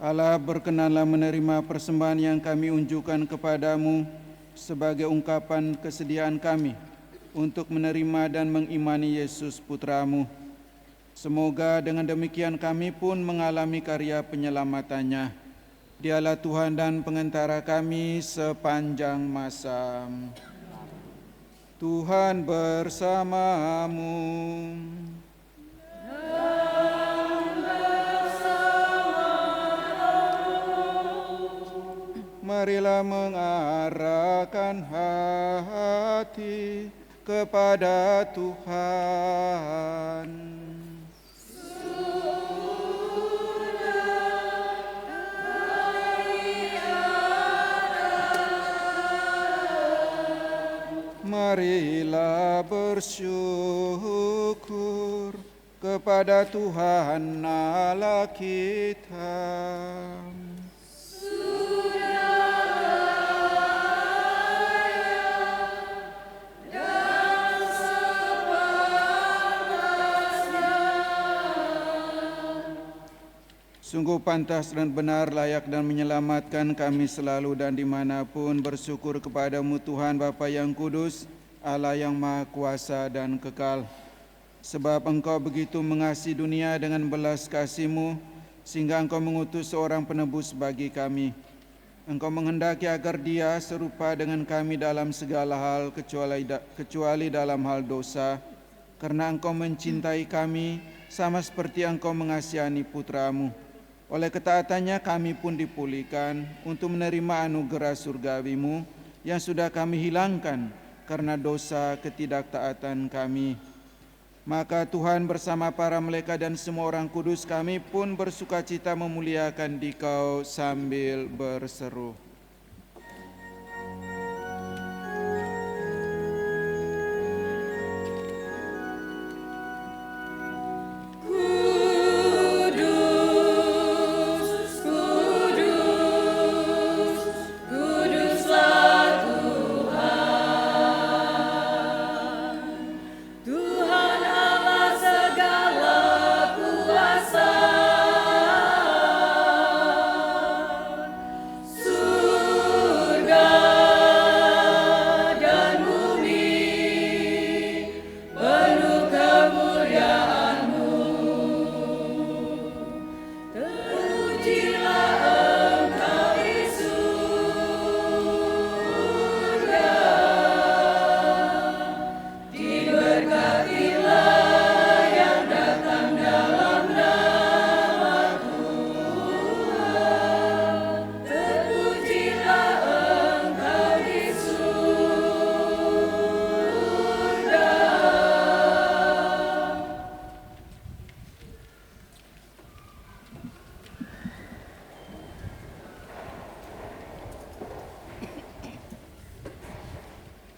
Allah berkenanlah menerima persembahan yang kami unjukkan kepadamu sebagai ungkapan kesediaan kami untuk menerima dan mengimani Yesus Putramu. Semoga dengan demikian kami pun mengalami karya penyelamatannya. Dialah Tuhan dan pengantara kami sepanjang masa. Tuhan bersamamu. Marilah mengarahkan hati kepada Tuhan. Marilah bersyukur kepada Tuhan Allah kita. Sungguh pantas dan benar, layak dan menyelamatkan kami selalu dan dimanapun bersyukur kepadamu Tuhan Bapa yang kudus, Allah yang maha kuasa dan kekal. Sebab Engkau begitu mengasihi dunia dengan belas kasih-Mu, sehingga Engkau mengutus seorang penebus bagi kami. Engkau menghendaki agar dia serupa dengan kami dalam segala hal kecuali dalam hal dosa, karena Engkau mencintai kami sama seperti Engkau mengasihani putra-Mu. Oleh ketaatannya kami pun dipulihkan untuk menerima anugerah surgawi-Mu yang sudah kami hilangkan karena dosa ketidaktaatan kami. Maka Tuhan bersama para malaikat dan semua orang kudus, kami pun bersukacita memuliakan Dikau sambil berseru.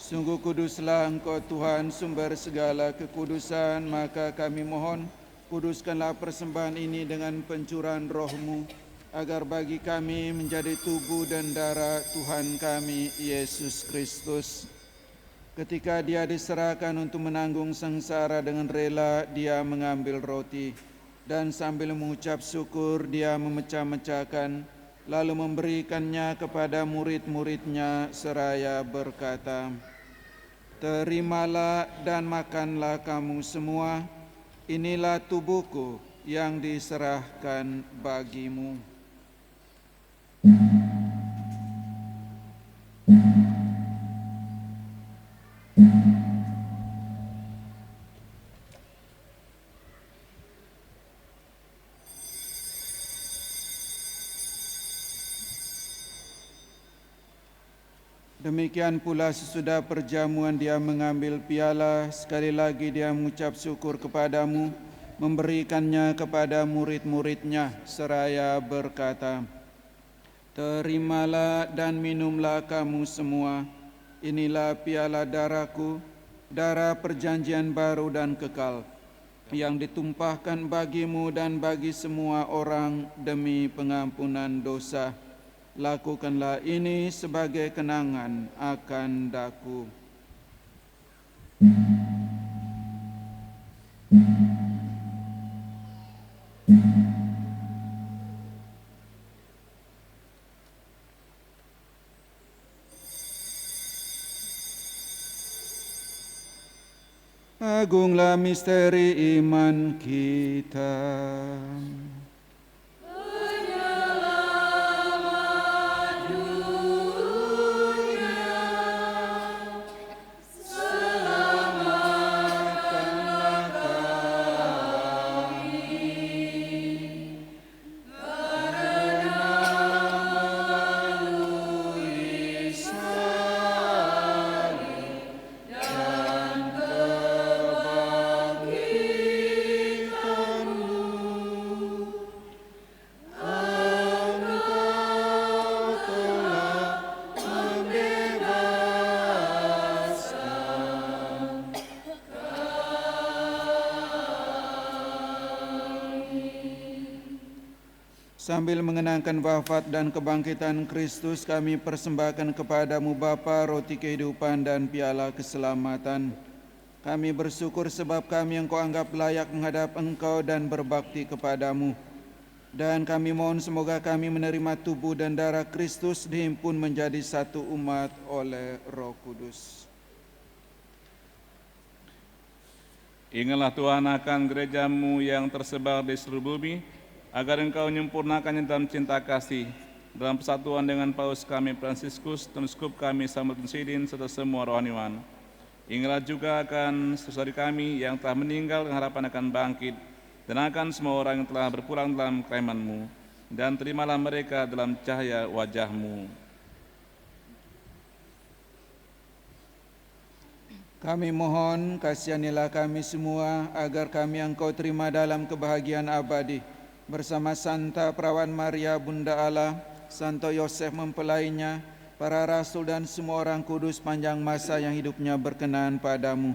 Sungguh kuduslah Engkau Tuhan, sumber segala kekudusan, maka kami mohon, kuduskanlah persembahan ini dengan pencurahan roh-Mu, agar bagi kami menjadi tubuh dan darah Tuhan kami, Yesus Kristus. Ketika Dia diserahkan untuk menanggung sengsara dengan rela, Dia mengambil roti, dan sambil mengucap syukur, Dia memecah-mecahkan, lalu memberikannya kepada murid-murid-Nya seraya berkata, "Terimalah dan makanlah kamu semua, inilah tubuhku yang diserahkan bagimu." Demikian pula sesudah perjamuan Dia mengambil piala, sekali lagi Dia mengucap syukur kepadamu, memberikannya kepada murid-murid-Nya seraya berkata, "Terimalah dan minumlah kamu semua, inilah piala darahku, darah perjanjian baru dan kekal. yang ditumpahkan bagimu dan bagi semua orang demi pengampunan dosa. Lakukanlah ini sebagai kenangan akan daku. Agunglah misteri iman kita. Sambil mengenangkan wafat dan kebangkitan Kristus, kami persembahkan kepadamu Bapa roti kehidupan dan piala keselamatan. Kami bersyukur sebab kami Engkau anggap layak menghadap Engkau dan berbakti kepadamu. Dan kami mohon semoga kami menerima tubuh dan darah Kristus dihimpun menjadi satu umat oleh Roh Kudus. Ingatlah Tuhan akan gerejamu yang tersebar di seluruh bumi, agar Engkau menyempurnakannya dalam cinta kasih, dalam persatuan dengan Paus kami Fransiskus dan Uskup kami Samudin Sidin serta semua rohaniwan. Ingatlah juga akan saudari kami yang telah meninggal dengan harapan akan bangkit, dan akan semua orang yang telah berpulang dalam kerahiman-Mu, dan terimalah mereka dalam cahaya wajah-Mu. Kami mohon kasihanilah kami semua agar kami Engkau terima dalam kebahagiaan abadi bersama Santa Perawan Maria Bunda Allah, Santo Yosef mempelainya, para rasul dan semua orang kudus panjang masa yang hidupnya berkenan padamu.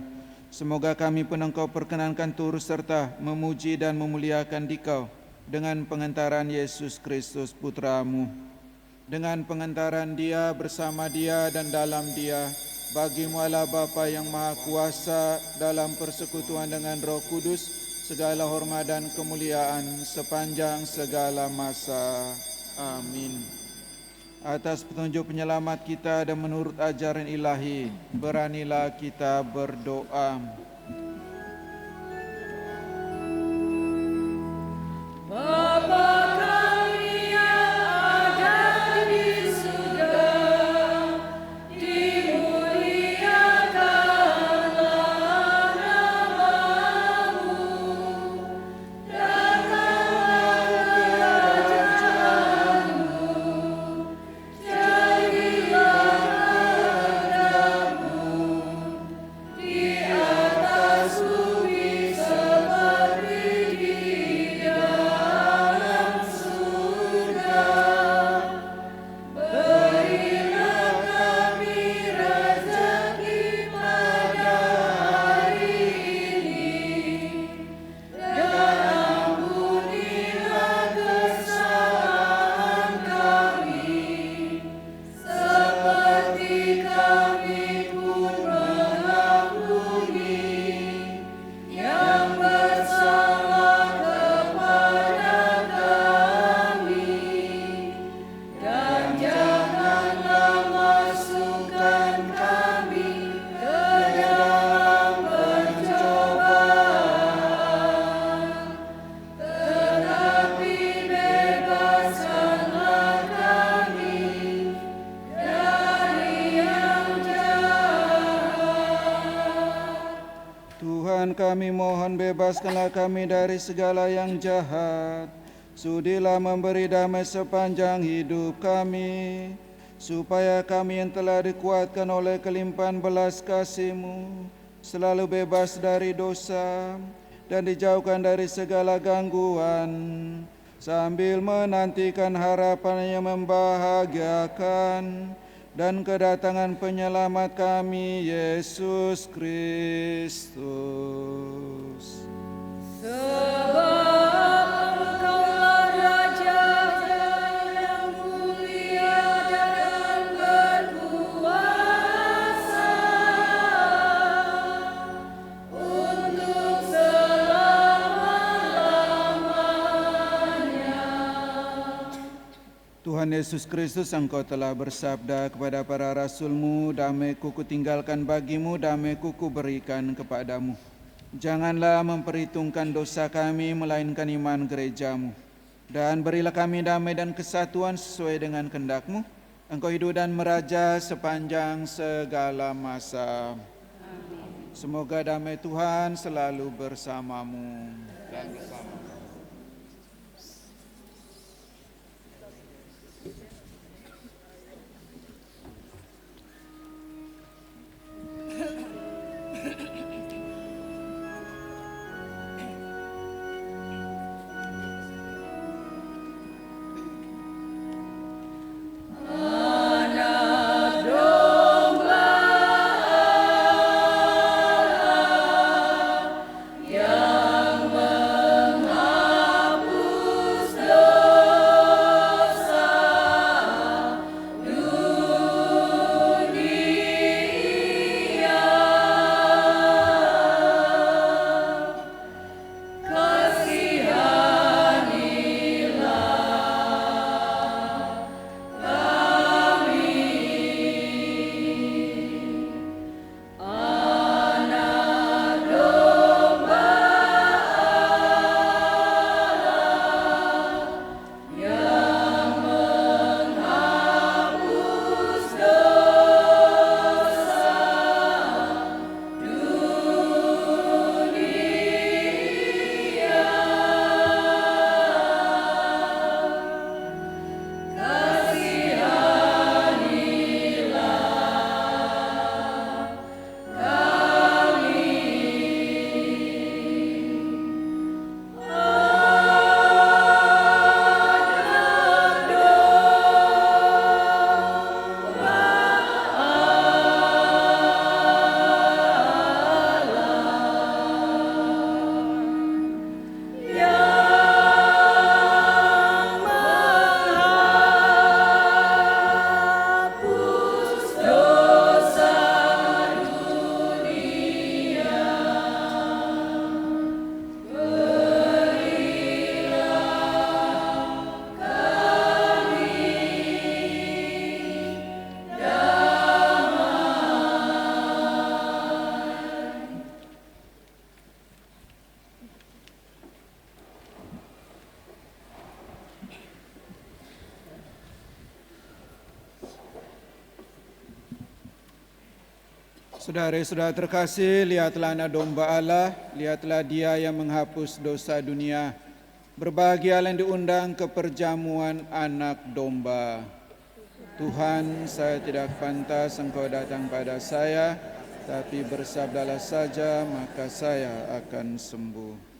Semoga kami pun Engkau perkenankan turut serta memuji dan memuliakan Dikau dengan pengentaran Yesus Kristus Putra-Mu. Dengan pengentaran Dia, bersama Dia dan dalam Dia, bagi-Mu Allah Bapa yang Maha Kuasa dalam persekutuan dengan Roh Kudus, segala hormat dan kemuliaan sepanjang segala masa. Amin. Atas petunjuk penyelamat kita dan menurut ajaran ilahi, beranilah kita berdoa. Bapa kami yang ada di surga, dimuliakanlah namamu, datanglah kerajaanmu, jadilah kehendakmu di atas bumi seperti di dalam surga. Berilah kami rezeki pada hari ini, dan ampunilah kesalahan kami, seperti kami pun mengampuni yang bersalah kepada kami. Dan janganlah masukkan kami ke dalam pencobaan, tetapi bebaskanlah kami dari yang jahat. Tuhan, kami mohon bebaskanlah kami dari segala yang jahat. Sudilah memberi damai sepanjang hidup kami, supaya kami yang telah dikuatkan oleh kelimpahan belas kasih-Mu selalu bebas dari dosa dan dijauhkan dari segala gangguan, sambil menantikan harapan yang membahagiakan dan kedatangan penyelamat kami, Yesus Kristus. Sebab Engkaulah Raja yang mulia dan berkuasa untuk selama-lamanya. Tuhan Yesus Kristus, Engkau telah bersabda kepada para rasul-Mu, damai-Ku kutinggalkan bagimu, damai-Ku kuberikan kepadamu. Janganlah memperhitungkan dosa kami, melainkan iman gereja-Mu. Dan berilah kami damai dan kesatuan sesuai dengan kehendak-Mu. Engkau hidup dan meraja sepanjang segala masa. Semoga damai Tuhan selalu bersamamu. Dan bersama. Anak domba Allah yang menghapus dosa dunia. Kasihanilah anak domba Allah yang menghapus dosa dunia. Kasihanilah menghapus dosa dunia. Saudara-saudara terkasih, lihatlah anak domba Allah, lihatlah Dia yang menghapus dosa dunia. Berbahagialah yang diundang ke perjamuan anak domba. Tuhan, saya tidak pantas Engkau datang pada saya, tapi bersabdalah saja, maka saya akan sembuh.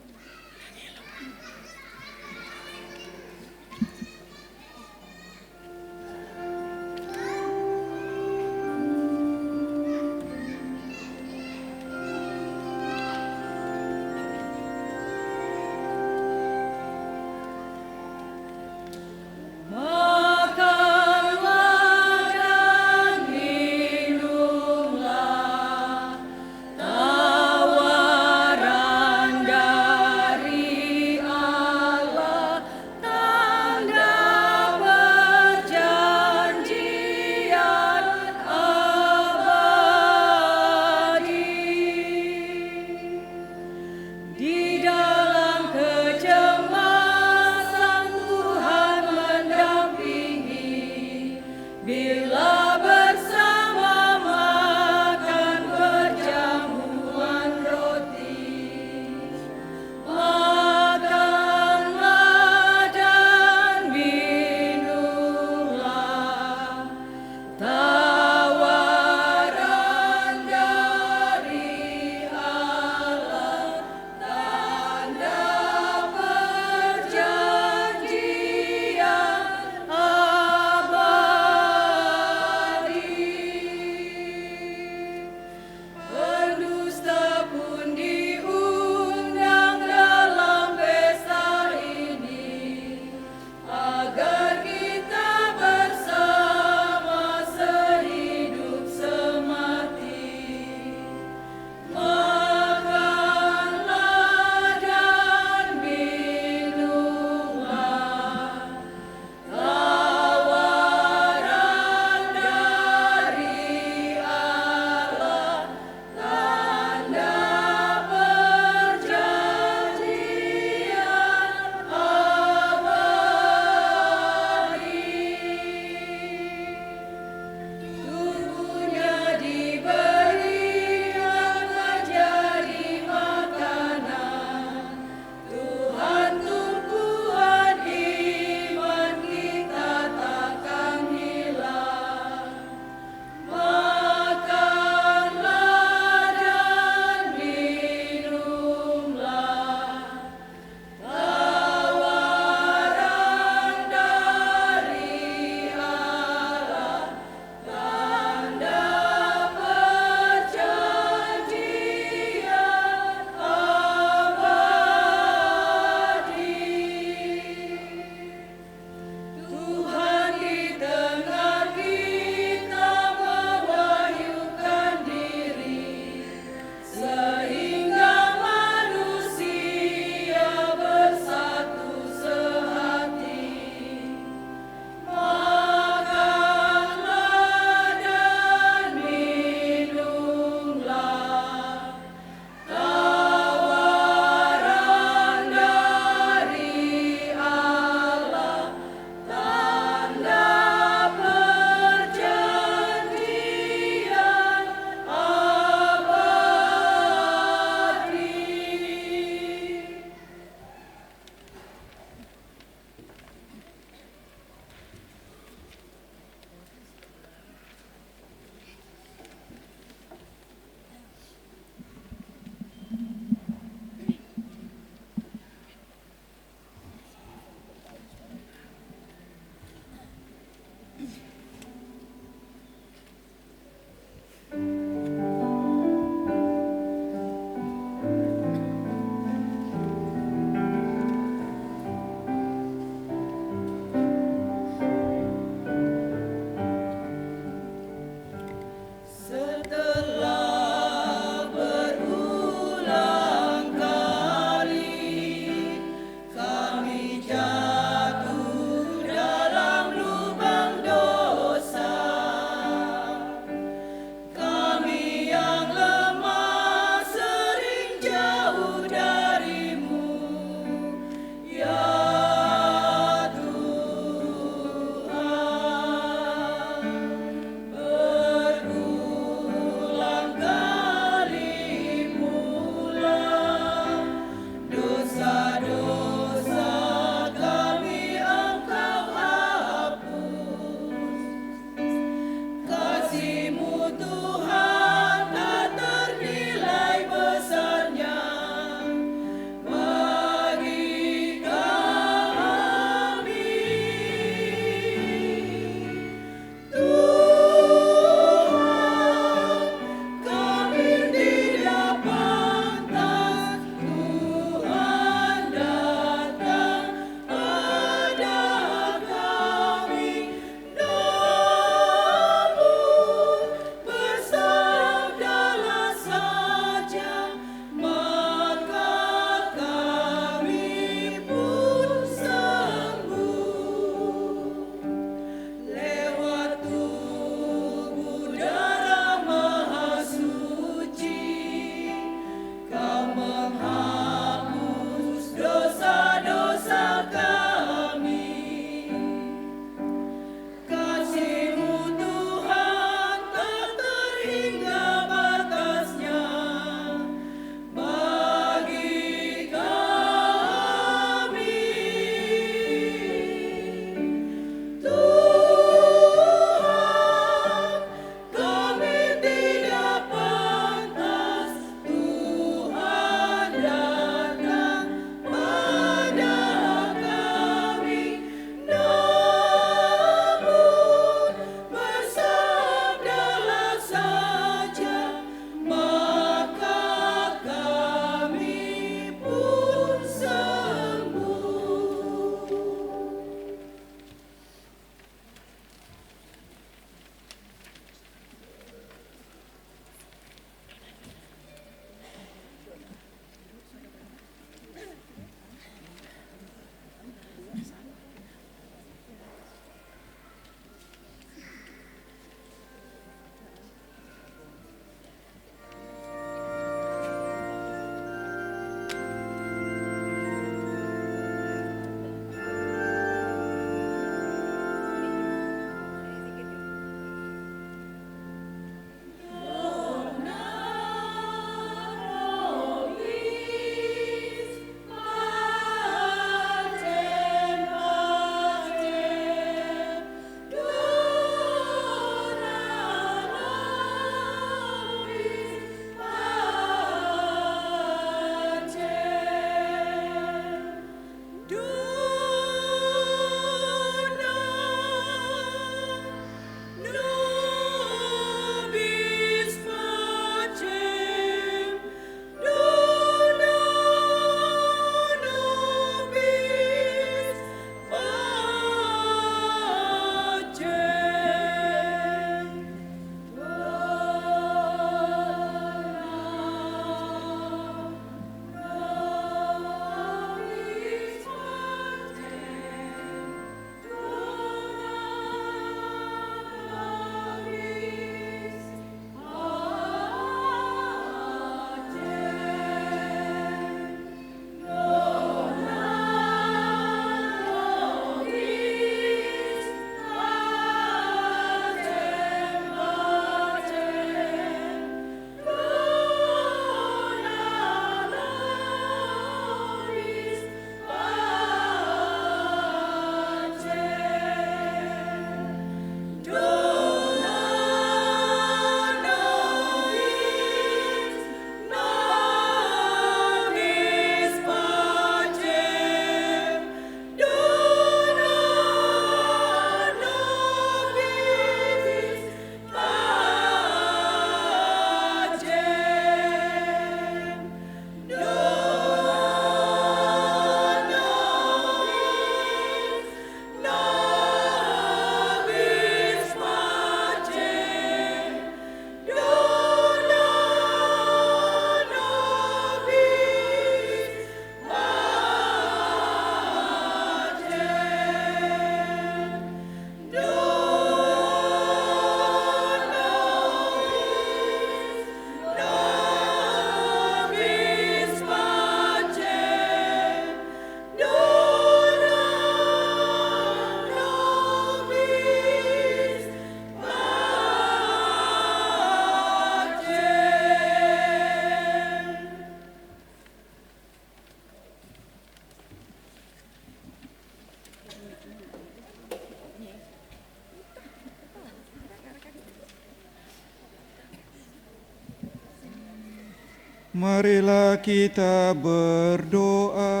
Marilah kita berdoa.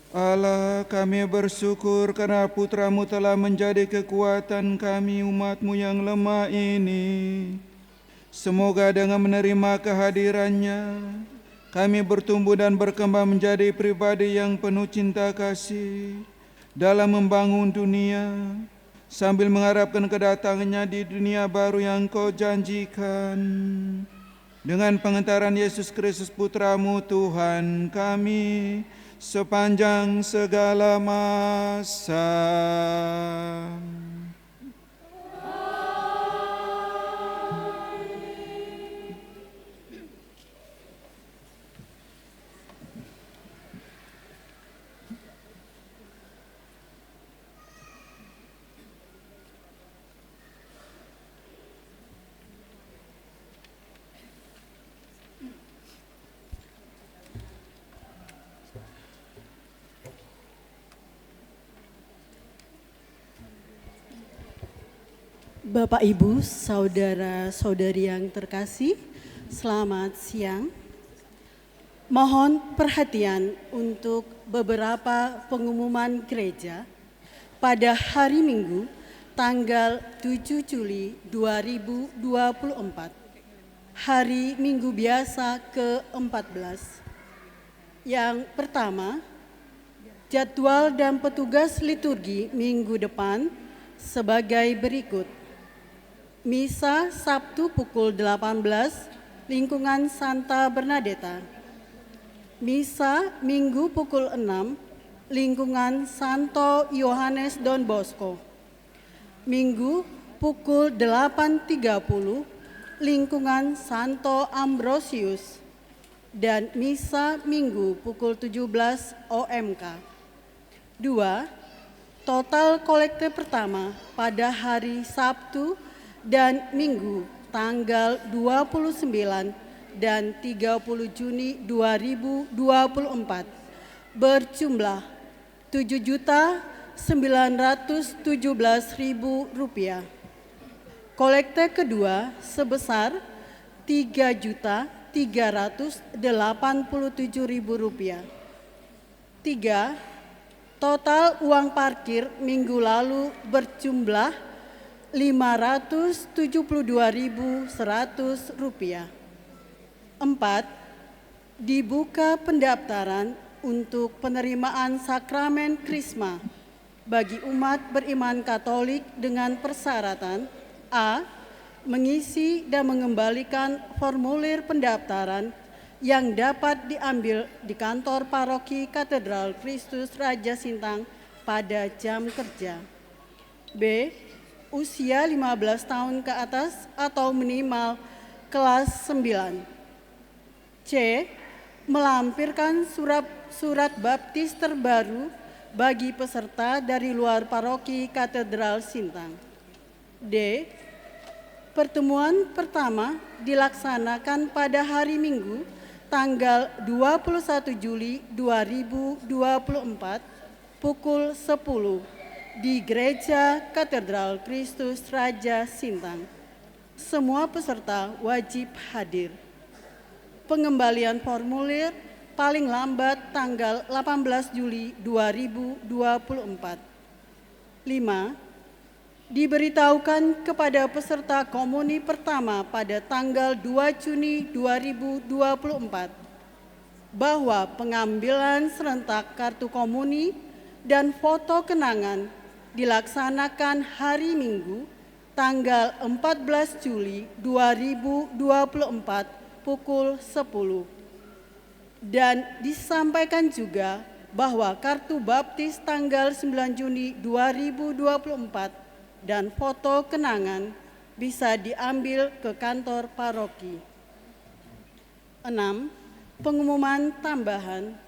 Allah, kami bersyukur karena Putra-Mu telah menjadi kekuatan kami umat-Mu yang lemah ini. Semoga dengan menerima kehadirannya, kami bertumbuh dan berkembang menjadi pribadi yang penuh cinta kasih dalam membangun dunia, sambil mengharapkan kedatangannya di dunia baru yang Kau janjikan. Dengan pengentaran Yesus Kristus Putra-Mu Tuhan kami, sepanjang segala masa. Bapak, Ibu, saudara-saudari yang terkasih, selamat siang. Mohon perhatian untuk beberapa pengumuman gereja pada hari Minggu tanggal 7 Juli 2024, hari Minggu biasa ke-14. Yang pertama, jadwal dan petugas liturgi minggu depan sebagai berikut. Misa Sabtu pukul 18, lingkungan Santa Bernadetta. Misa Minggu pukul 6, lingkungan Santo Yohanes Don Bosco. Minggu pukul 8.30, lingkungan Santo Ambrosius. Dan Misa Minggu pukul 17 OMK. 2. Total kolekte pertama pada hari Sabtu dan Minggu tanggal 29 dan 30 Juni 2024 berjumlah Rp7.917.000. Kolekte kedua sebesar Rp3.387.000. 3. Total uang parkir minggu lalu berjumlah Rp572.100. 4. Dibuka pendaftaran untuk penerimaan sakramen Krisma bagi umat beriman Katolik dengan persyaratan: A. Mengisi dan mengembalikan formulir pendaftaran yang dapat diambil di kantor paroki Katedral Kristus Raja Sintang pada jam kerja. B. Usia 15 tahun ke atas atau minimal kelas 9. C. Melampirkan surat baptis terbaru bagi peserta dari luar paroki Katedral Sintang. D. Pertemuan pertama dilaksanakan pada hari Minggu tanggal 21 Juli 2024 pukul 10 di Gereja Katedral Kristus Raja Sintang. Semua peserta wajib hadir. Pengembalian formulir paling lambat tanggal 18 Juli 2024. 5. Diberitahukan kepada peserta komuni pertama pada tanggal 2 Juni 2024 bahwa pengambilan serentak kartu komuni dan foto kenangan dilaksanakan hari Minggu tanggal 14 Juli 2024 pukul 10. Dan disampaikan juga bahwa kartu baptis tanggal 9 Juni 2024 dan foto kenangan bisa diambil ke kantor paroki. 6. Pengumuman tambahan.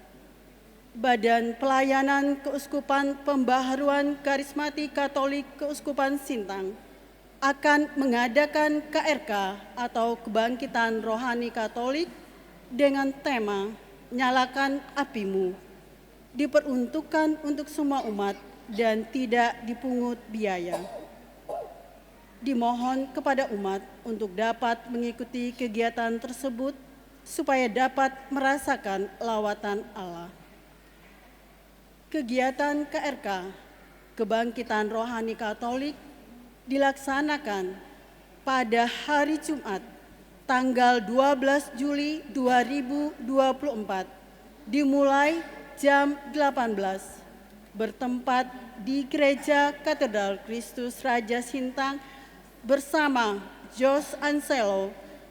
Badan Pelayanan Keuskupan Pembaharuan Karismatik Katolik Keuskupan Sintang akan mengadakan KRK atau Kebangkitan Rohani Katolik dengan tema Nyalakan Apimu, diperuntukkan untuk semua umat dan tidak dipungut biaya. Dimohon kepada umat untuk dapat mengikuti kegiatan tersebut supaya dapat merasakan lawatan Allah. Kegiatan KRK, Kebangkitan Rohani Katolik, dilaksanakan pada hari Jumat, tanggal 12 Juli 2024, dimulai jam 18, bertempat di Gereja Katedral Kristus Raja Sintang bersama Jos Anselo,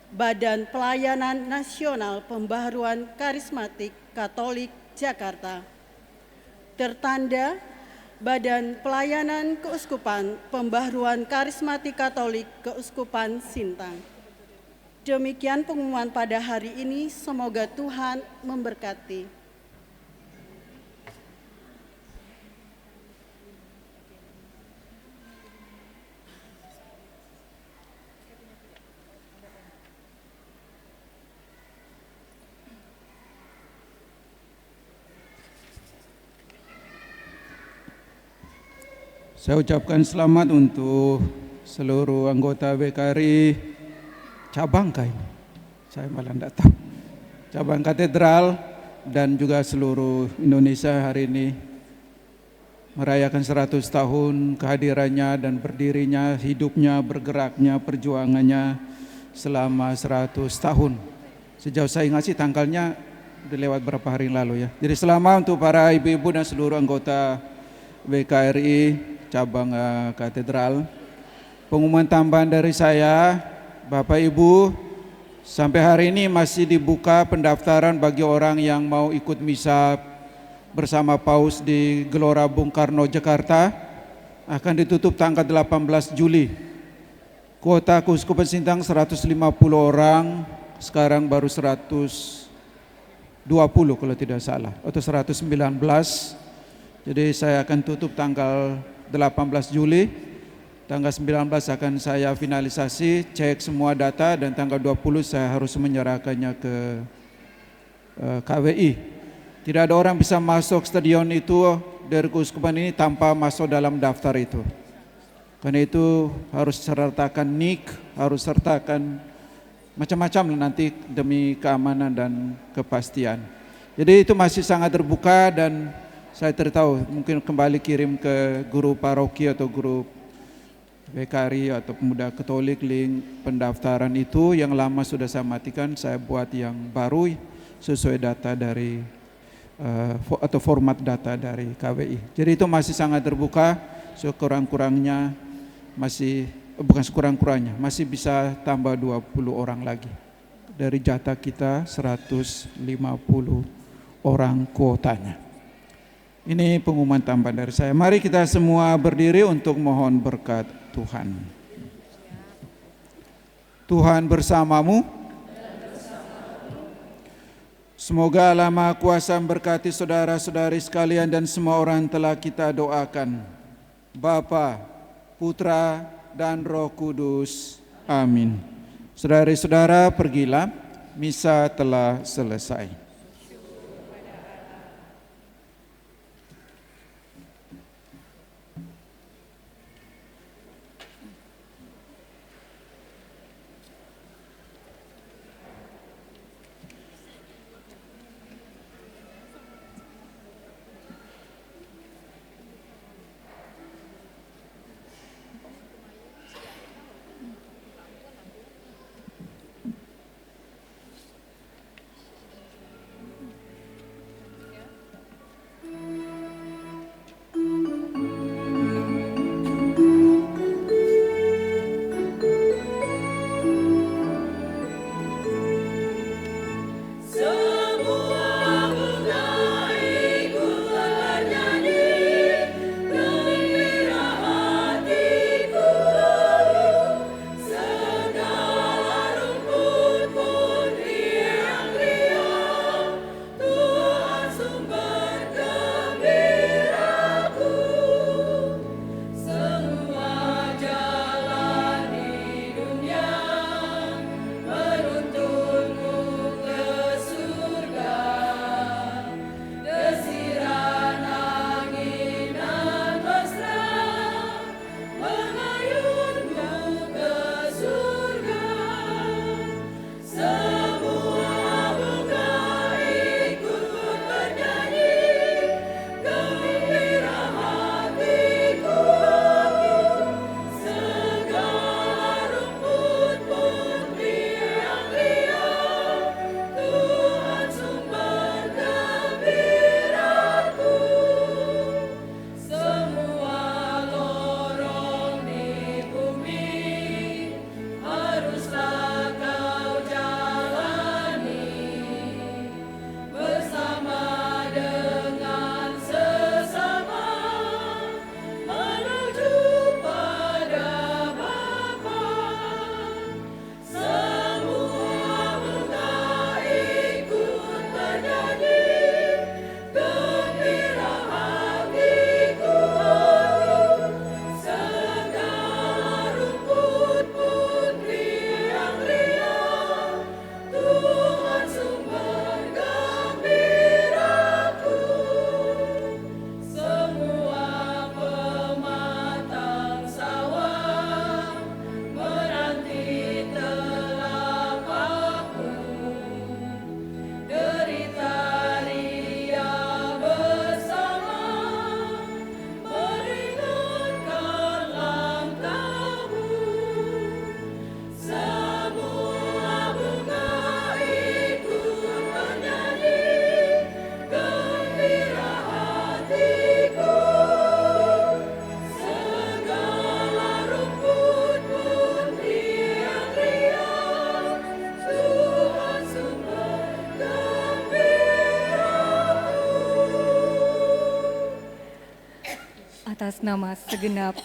Badan Pelayanan Nasional Pembaharuan Karismatik Katolik Jakarta. Tertanda Badan Pelayanan Keuskupan Pembaharuan Karismatik Katolik Keuskupan Sintang. Demikian pengumuman pada hari ini, semoga Tuhan memberkati. Saya ucapkan selamat untuk seluruh anggota BKRI cabang ini. Saya malah tidak tahu. Cabang katedral dan juga seluruh Indonesia hari ini merayakan 100 tahun kehadirannya dan berdirinya, hidupnya, bergeraknya, perjuangannya selama 100 tahun. Sejauh saya ingat sih tanggalnya udah lewat berapa hari yang lalu ya. Jadi selamat untuk para ibu-ibu dan seluruh anggota BKRI cabang katedral. Pengumuman tambahan dari saya, Bapak Ibu, sampai hari ini masih dibuka pendaftaran bagi orang yang mau ikut misa bersama Paus di Gelora Bung Karno, Jakarta. Akan ditutup tanggal 18 Juli. Kuota Keuskupan Sintang 150 orang, sekarang baru 120 kalau tidak salah, atau 119. Jadi saya akan tutup tanggal 18 Juli, tanggal 19 akan saya finalisasi, cek semua data, dan tanggal 20 saya harus menyerahkannya ke KWI. Tidak ada orang bisa masuk stadion itu dari keuskupan ini tanpa masuk dalam daftar itu. Karena itu harus sertakan NIK, harus sertakan macam-macam nanti demi keamanan dan kepastian. Jadi itu masih sangat terbuka, dan saya tertahu mungkin kembali kirim ke guru paroki atau guru BKRI atau pemuda Katolik link pendaftaran itu. Yang lama sudah saya matikan, saya buat yang baru sesuai data dari atau format data dari KWI. Jadi itu masih sangat terbuka, sekurang-kurangnya masih bukan sekurang-kurangnya masih bisa tambah 20 orang lagi. Dari jatah kita 150 orang kuotanya. Ini pengumuman tambahan dari saya. Mari kita semua berdiri untuk mohon berkat Tuhan. Tuhan bersamamu. Semoga Allah Maha Kuasa memberkati saudara-saudari sekalian dan semua orang telah kita doakan. Bapa, Putra, dan Roh Kudus. Amin. Saudari-saudara, pergilah. Misa telah selesai. atas nama segenap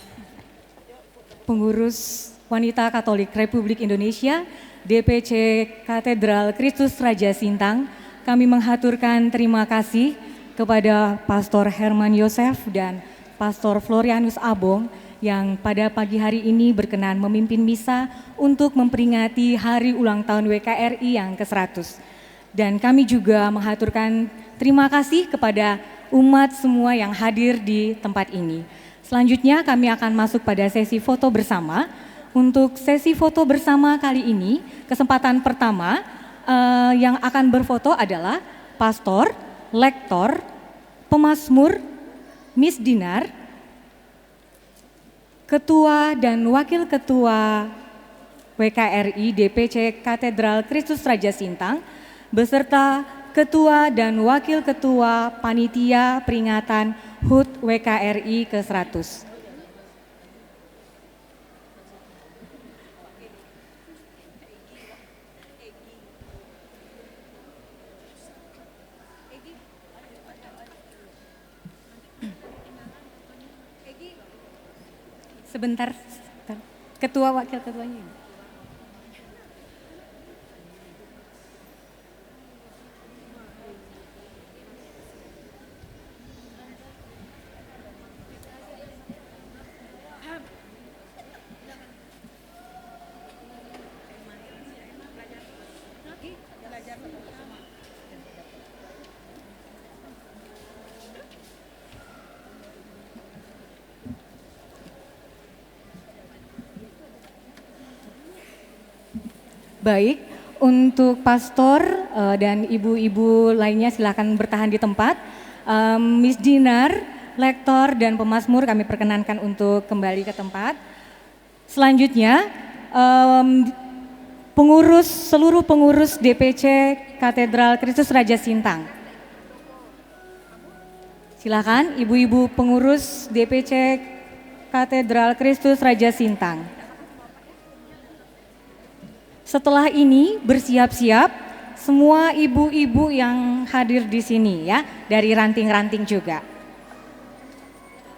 pengurus Wanita Katolik Republik Indonesia, DPC Katedral Kristus Raja Sintang, kami menghaturkan terima kasih kepada Pastor Herman Yosef dan Pastor Florianus Abong yang pada pagi hari ini berkenan memimpin misa untuk memperingati hari ulang tahun WKRI yang ke-100. Dan kami juga menghaturkan terima kasih kepada umat semua yang hadir di tempat ini. Selanjutnya kami akan masuk pada sesi foto bersama. Untuk sesi foto bersama kali ini, kesempatan pertama yang akan berfoto adalah pastor, lektor, pemazmur, misdinar, ketua dan wakil ketua WKRI DPC Katedral Kristus Raja Sintang, beserta ketua dan wakil ketua panitia peringatan HUT WKRI ke-100. Sebentar, ketua wakil ketuanya. Baik, untuk pastor dan ibu-ibu lainnya silakan bertahan di tempat. Miss Dinar, lektor dan pemazmur kami perkenankan untuk kembali ke tempat. Selanjutnya, seluruh pengurus DPC Katedral Kristus Raja Sintang. Silakan ibu-ibu pengurus DPC Katedral Kristus Raja Sintang. Setelah ini bersiap-siap semua ibu-ibu yang hadir di sini ya, dari ranting-ranting juga.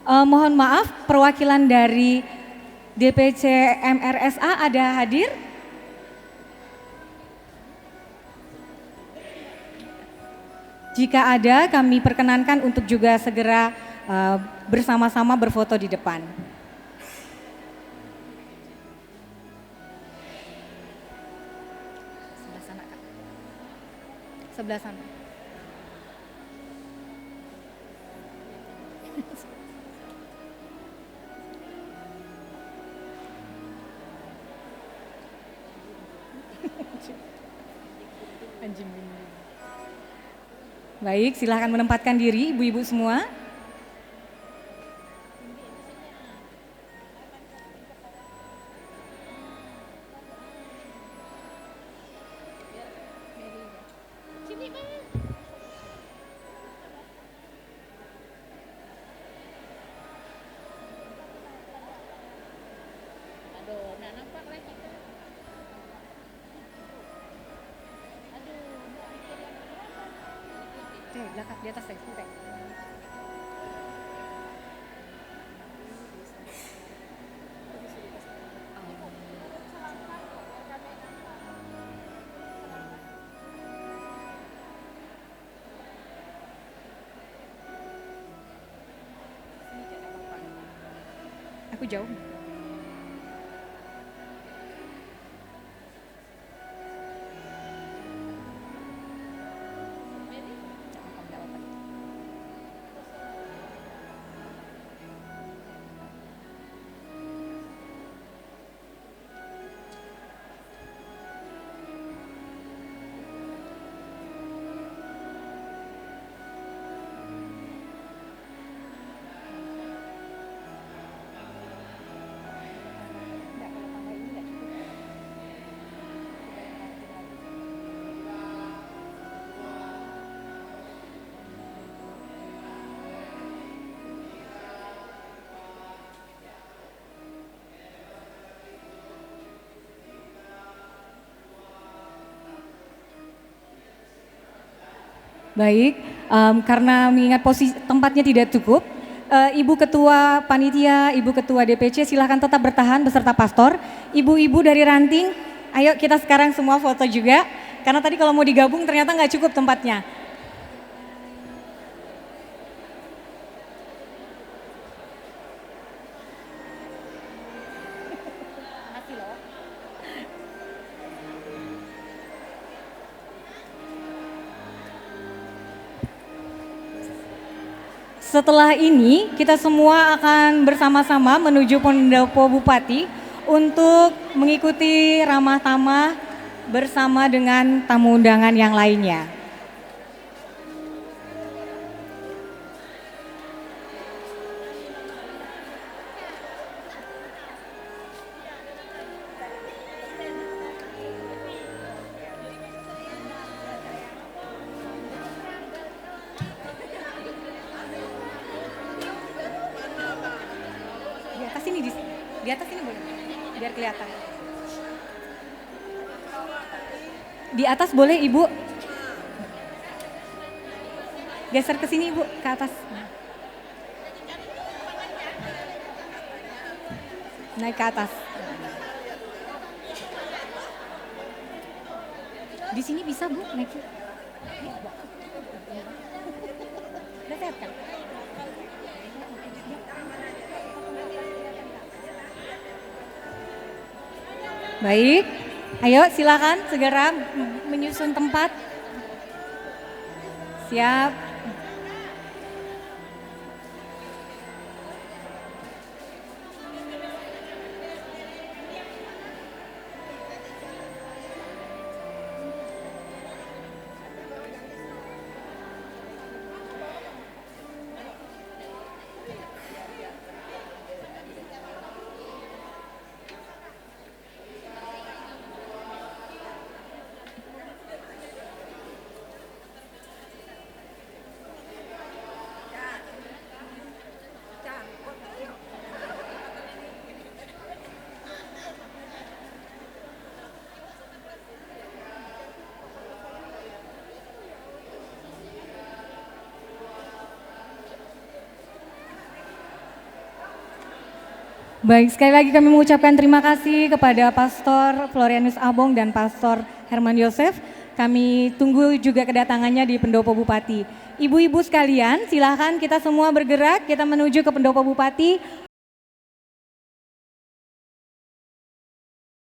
Mohon maaf, perwakilan dari DPC MRSA ada hadir? Jika ada, kami perkenankan untuk juga segera bersama-sama berfoto di depan. Sebelah sana. Baik, silahkan menempatkan diri ibu-ibu semua. Belakang di atas deh, sampai. Aku jauh. Baik, karena mengingat posisi tempatnya tidak cukup, Ibu Ketua Panitia, Ibu Ketua DPC silahkan tetap bertahan beserta pastor. Ibu-ibu dari ranting, ayo kita sekarang semua foto juga. Karena tadi kalau mau digabung ternyata nggak cukup tempatnya. Setelah ini kita semua akan bersama-sama menuju Pendopo Bupati untuk mengikuti ramah tamah bersama dengan tamu undangan yang lainnya. Di atas ini boleh, biar kelihatan. Di atas boleh Ibu. Geser ke sini Ibu, ke atas. Naik ke atas. Di sini bisa Bu, naik. Udah sehat kan? Baik, ayo silakan segera menyusun tempat. Siap. Baik, sekali lagi kami mengucapkan terima kasih kepada Pastor Florianus Abong dan Pastor Herman Yosef. Kami tunggu juga kedatangannya di Pendopo Bupati. Ibu-ibu sekalian, silakan kita semua bergerak, kita menuju ke Pendopo Bupati